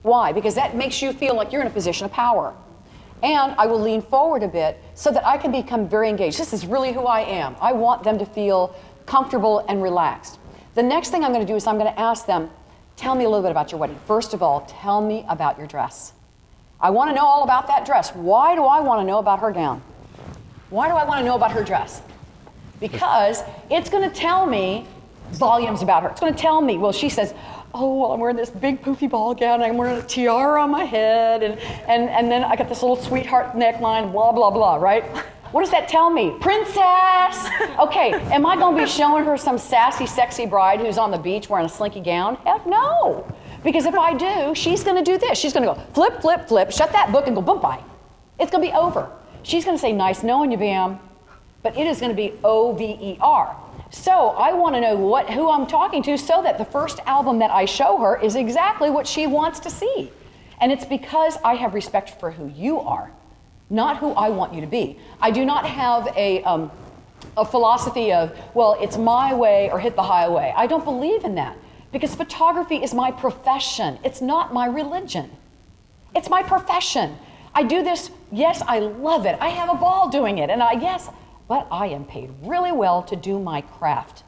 Speaker 1: Why? Because that makes you feel like you're in a position of power. And I will lean forward a bit so that I can become very engaged. This is really who I am. I want them to feel comfortable and relaxed. The next thing I'm going to do is I'm going to ask them, tell me a little bit about your wedding. First of all, tell me about your dress. I want to know all about that dress. Why do I want to know about her gown? Why do I want to know about her dress? Because it's going to tell me volumes about her. It's going to tell me, well, she says, oh, well, I'm wearing this big poofy ball gown, and I'm wearing a tiara on my head, and then I got this little sweetheart neckline, blah, blah, blah, right? What does that tell me? Princess! Okay, am I going to be showing her some sassy, sexy bride who's on the beach wearing a slinky gown? Heck no! Because if I do, she's going to do this. She's going to go flip, flip, flip, shut that book and go boom, bye. It's going to be over. She's going to say, nice knowing you, Bam, but it is going to be O-V-E-R. So I want to know who I'm talking to so that the first album that I show her is exactly what she wants to see. And it's because I have respect for who you are, not who I want you to be. I do not have a philosophy of, well, it's my way or hit the highway. I don't believe in that because photography is my profession. It's not my religion. It's my profession. I do this, yes, I love it. I have a ball doing it, and but I am paid really well to do my craft.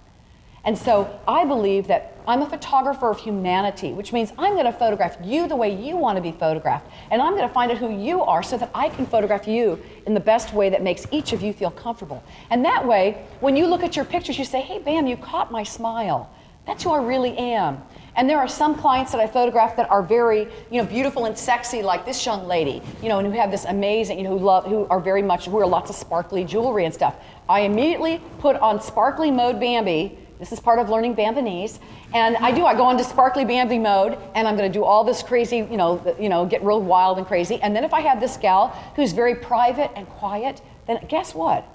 Speaker 1: And so I believe that I'm a photographer of humanity, which means I'm going to photograph you the way you want to be photographed. And I'm going to find out who you are so that I can photograph you in the best way that makes each of you feel comfortable. And that way, when you look at your pictures, you say, hey, Bam, you caught my smile. That's who I really am. And there are some clients that I photograph that are very, beautiful and sexy, like this young lady, and who have this amazing, who wear lots of sparkly jewelry and stuff. I immediately put on sparkly mode Bambi. This is part of learning Bambinese. And I go into sparkly Bambi mode, and I'm going to do all this crazy, get real wild and crazy. And then if I have this gal who's very private and quiet, then guess what?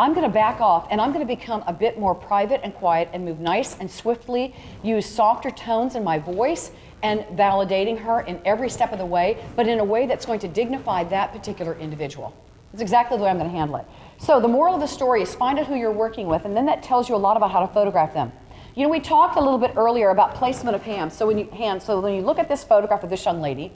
Speaker 1: I'm going to back off and I'm going to become a bit more private and quiet and move nice and swiftly, use softer tones in my voice and validating her in every step of the way, but in a way that's going to dignify that particular individual. That's exactly the way I'm going to handle it. So the moral of the story is find out who you're working with, and then that tells you a lot about how to photograph them. We talked a little bit earlier about placement of hands. So when you look at this photograph of this young lady,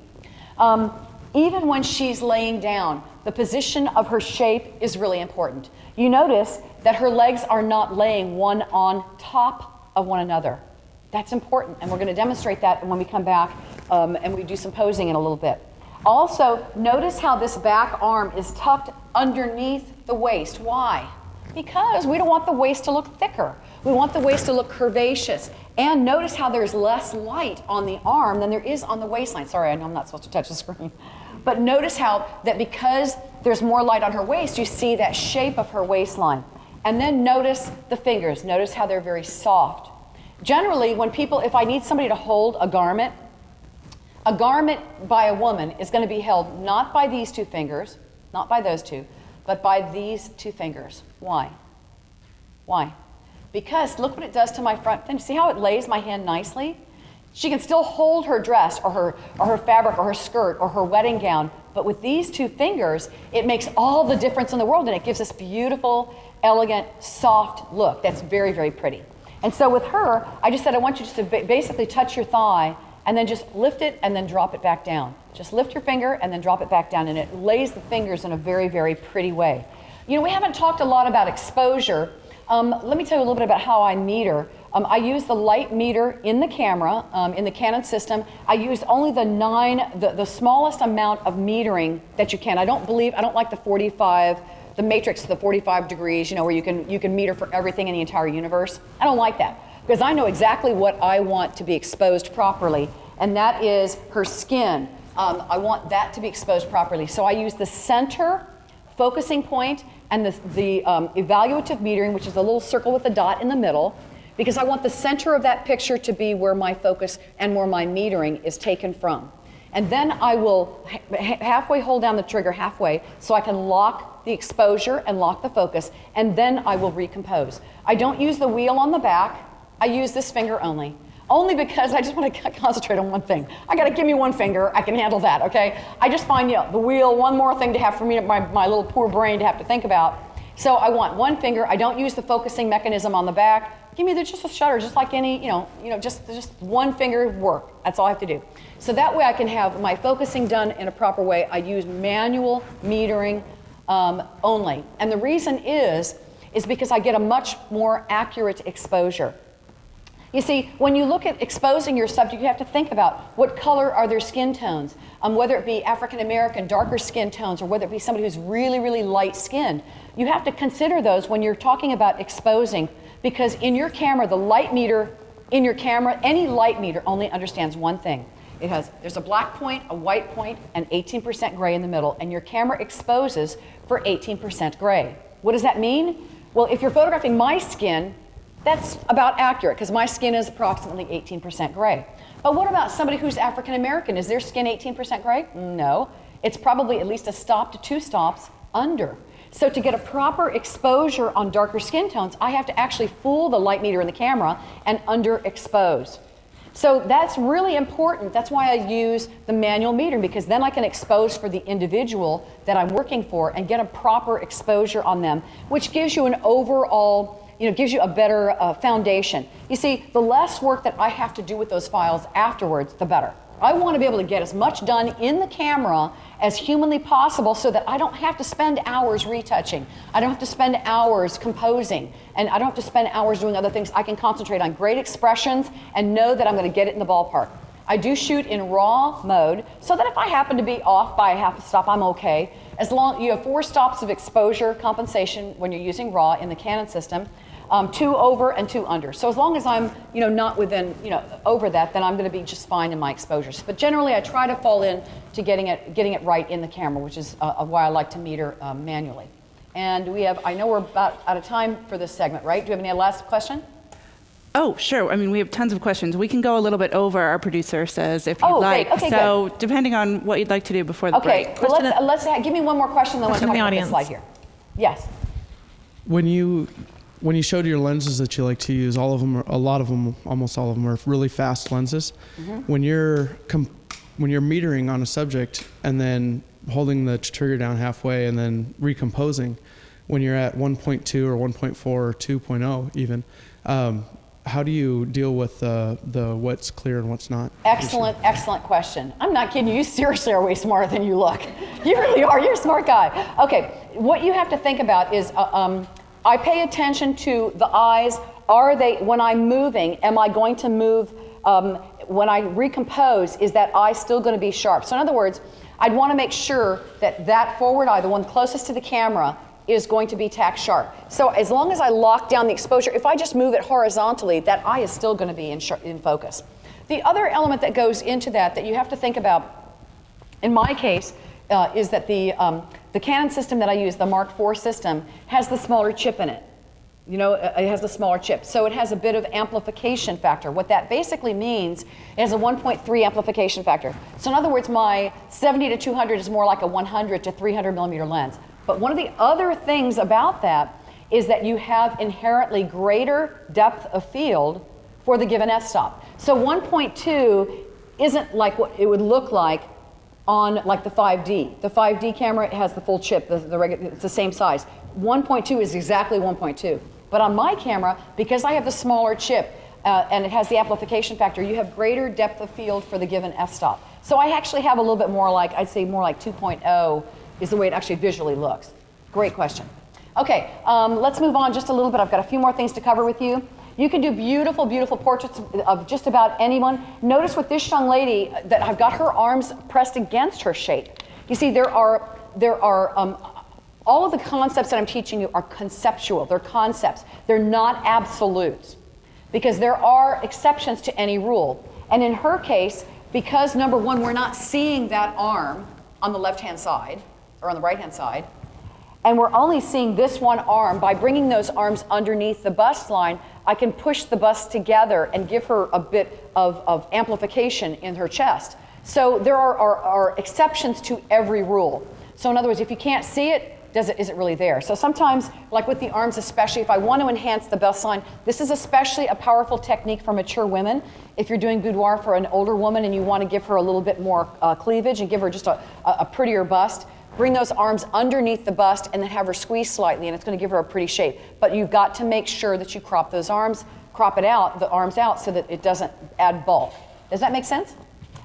Speaker 1: even when she's laying down, the position of her shape is really important. You notice that her legs are not laying one on top of one another. That's important, and we're going to demonstrate that when we come back and we do some posing in a little bit. Also, notice how this back arm is tucked underneath the waist. Why? Because we don't want the waist to look thicker. We want the waist to look curvaceous. And notice how there's less light on the arm than there is on the waistline. Sorry, I know I'm not supposed to touch the screen. But notice how that because there's more light on her waist, you see that shape of her waistline. And then notice the fingers. Notice how they're very soft. Generally, if I need somebody to hold a garment by a woman is going to be held not by these two fingers, not by those two, but by these two fingers. Why? Why? Because look what it does to my front fin. See how it lays my hand nicely? She can still hold her dress or her fabric or her skirt or her wedding gown, but with these two fingers, it makes all the difference in the world, and it gives this beautiful, elegant, soft look that's very, very pretty. And so with her, I just said I want you just to basically touch your thigh and then just lift it and then drop it back down. Just lift your finger and then drop it back down, and it lays the fingers in a very, very pretty way. We haven't talked a lot about exposure. Let me tell you a little bit about how I meter. I use the light meter in the camera, in the Canon system. I use only the smallest amount of metering that you can. I don't like the 45, the matrix, the 45 degrees, where you can meter for everything in the entire universe. I don't like that because I know exactly what I want to be exposed properly, and that is her skin, I want that to be exposed properly. So I use the center focusing point and the evaluative metering, which is the little circle with the dot in the middle, because I want the center of that picture to be where my focus and where my metering is taken from. And then I will halfway hold down the trigger, halfway, so I can lock the exposure and lock the focus, and then I will recompose. I don't use the wheel on the back. I use this finger only. Only because I just want to concentrate on one thing. I got to give me one finger. I can handle that, okay? I just find, the wheel, one more thing to have for me, my little poor brain to have to think about. So I want one finger. I don't use the focusing mechanism on the back. Give me just a shutter, just like any, just one finger work. That's all I have to do. So that way I can have my focusing done in a proper way. I use manual metering only. And the reason is because I get a much more accurate exposure. You see, when you look at exposing your subject, you have to think about what color are their skin tones, whether it be African American, darker skin tones, or whether it be somebody who's really, really light skinned. You have to consider those when you're talking about exposing, because in your camera, the light meter in your camera, any light meter only understands one thing. There's a black point, a white point, and 18% gray in the middle, and your camera exposes for 18% gray. What does that mean? Well, if you're photographing my skin, that's about accurate, because my skin is approximately 18% gray. But what about somebody who's African American? Is their skin 18% gray? No. It's probably at least a stop to 2 stops under. So to get a proper exposure on darker skin tones, I have to actually fool the light meter in the camera and underexpose. So that's really important. That's why I use the manual metering, because then I can expose for the individual that I'm working for and get a proper exposure on them, which gives you an overall, gives you a better foundation. You see, the less work that I have to do with those files afterwards, the better. I want to be able to get as much done in the camera as humanly possible so that I don't have to spend hours retouching. I don't have to spend hours composing, and I don't have to spend hours doing other things. I can concentrate on great expressions and know that I'm going to get it in the ballpark. I do shoot in RAW mode so that if I happen to be off by a half a stop, I'm okay. As long you have 4 stops of exposure compensation when you're using RAW in the Canon system. 2 over and 2 under. So as long as I'm, not within, over that, then I'm going to be just fine in my exposures. But generally, I try to fall in to getting it right in the camera, which is why I like to meter manually. And I know we're about out of time for this segment, right? Do you have any last question?
Speaker 7: Oh, sure. I mean, we have tons of questions. We can go a little bit over, our producer says, if you'd like.
Speaker 1: Great. Okay,
Speaker 7: so
Speaker 1: good.
Speaker 7: Depending on what you'd like to do before the break.
Speaker 1: Okay, well, let's give me one more question, then we'll talk about this slide here. Yes.
Speaker 2: When you showed your lenses that you like to use, almost all of them are really fast lenses. Mm-hmm. When you're metering on a subject and then holding the trigger down halfway and then recomposing, when you're at 1.2 or 1.4 or 2.0 even, how do you deal with the what's clear and what's not?
Speaker 1: Excellent question. I'm not kidding you. You seriously are way smarter than you look. You really are. You're a smart guy. Okay, what you have to think about is I pay attention to the eyes. When I'm moving, am I going to move, when I recompose, is that eye still going to be sharp? So in other words, I'd want to make sure that forward eye, the one closest to the camera, is going to be tack sharp. So as long as I lock down the exposure, if I just move it horizontally, that eye is still going to be in focus. The other element that goes into that you have to think about, in my case, is that the Canon system that I use, the Mark IV system, has the smaller chip in it. It has the smaller chip. So it has a bit of amplification factor. What that basically means is a 1.3 amplification factor. So in other words, my 70 to 200 is more like a 100 to 300 millimeter lens. But one of the other things about that is that you have inherently greater depth of field for the given f-stop. So 1.2 isn't like what it would look like on like the 5D. The 5D camera has the full chip, it's the same size. 1.2 is exactly 1.2. But on my camera, because I have the smaller chip and it has the amplification factor, you have greater depth of field for the given f-stop. So I actually have a little bit more like, I'd say more like 2.0 is the way it actually visually looks. Great question. Okay, let's move on just a little bit. I've got a few more things to cover with you. You can do beautiful, beautiful portraits of just about anyone. Notice with this young lady that I've got her arms pressed against her shape. You see, there are all of the concepts that I'm teaching you are conceptual. They're concepts. They're not absolutes, because there are exceptions to any rule. And in her case, because number one, we're not seeing that arm on the left-hand side or on the right-hand side, and we're only seeing this one arm. By bringing those arms underneath the bust line, I can push the bust together and give her a bit of amplification in her chest. So there are exceptions to every rule. So in other words, if you can't see it, is it really there? So sometimes, like with the arms especially, if I want to enhance the bust line, this is especially a powerful technique for mature women. If you're doing boudoir for an older woman and you want to give her a little bit more cleavage and give her just a prettier bust, bring those arms underneath the bust and then have her squeeze slightly, and it's going to give her a pretty shape. But you've got to make sure that you crop those arms, the arms out, so that it doesn't add bulk. Does that make sense?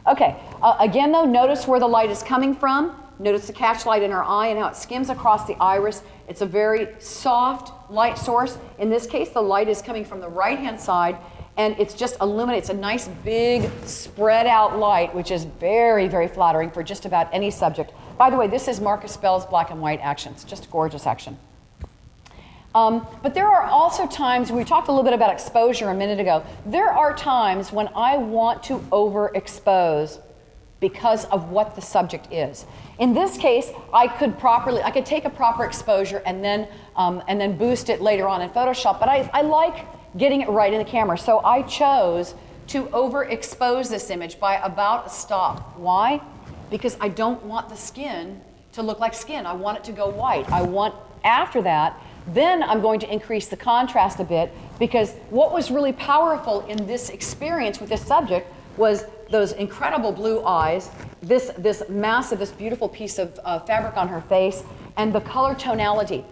Speaker 1: Okay, again though, notice where the light is coming from. Notice the catch light in her eye and how it skims across the iris. It's a very soft light source. In this case, the light is coming from the right-hand side, and it's just illuminates a nice big spread out light, which is very, very flattering for just about any subject. By the way, this is Marcus Bell's black and white action. It's just a gorgeous action. But there are also times, we talked a little bit about exposure a minute ago, there are times when I want to overexpose because of what the subject is. In this case, I could take a proper exposure and then boost it later on in Photoshop, but I like getting it right in the camera. So I chose to overexpose this image by about a stop. Why? Because I don't want the skin to look like skin. I want it to go white. I want, after that, then I'm going to increase the contrast a bit, because what was really powerful in this experience with this subject was those incredible blue eyes, this beautiful piece of fabric on her face, and the color tonality.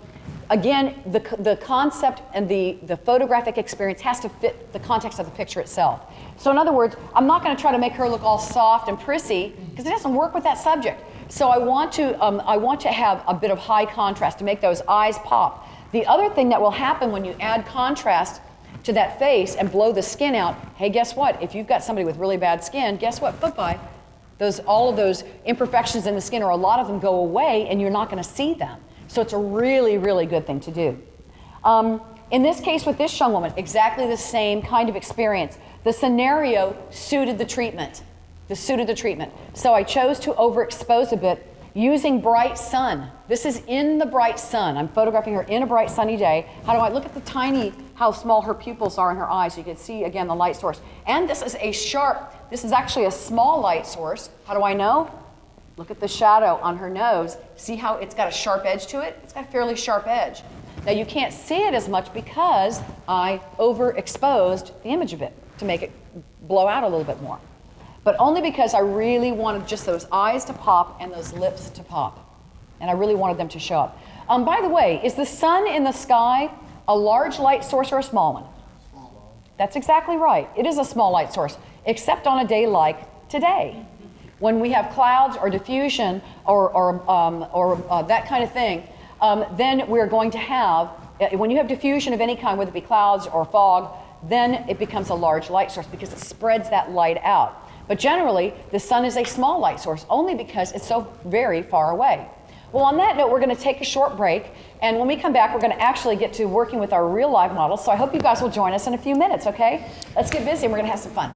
Speaker 1: Again, the concept and the photographic experience has to fit the context of the picture itself. So in other words, I'm not going to try to make her look all soft and prissy, because it doesn't work with that subject. So I want to have a bit of high contrast to make those eyes pop. The other thing that will happen when you add contrast to that face and blow the skin out, hey, guess what? If you've got somebody with really bad skin, guess what? Bye-bye. All of those imperfections in the skin, or a lot of them, go away, and you're not going to see them. So it's a really, really good thing to do. In this case with this young woman, exactly the same kind of experience. The scenario suited the treatment. So I chose to overexpose a bit using bright sun. This is in the bright sun. I'm photographing her in a bright sunny day. How do I look at how small her pupils are in her eyes? So you can see again the light source. And this is actually a small light source. How do I know? Look at the shadow on her nose. See how it's got a sharp edge to it? It's got a fairly sharp edge. Now you can't see it as much because I overexposed the image a bit to make it blow out a little bit more. But only because I really wanted just those eyes to pop and those lips to pop. And I really wanted them to show up. By the way, is the sun in the sky a large light source or a small one? That's exactly right. It is a small light source, except on a day like today. When we have clouds or diffusion or that kind of thing, then we're going to have, when you have diffusion of any kind, whether it be clouds or fog, then it becomes a large light source because it spreads that light out. But generally, the sun is a small light source only because it's so very far away. Well, on that note, we're going to take a short break, and when we come back, we're going to actually get to working with our real live models. So I hope you guys will join us in a few minutes, okay? Let's get busy and we're going to have some fun.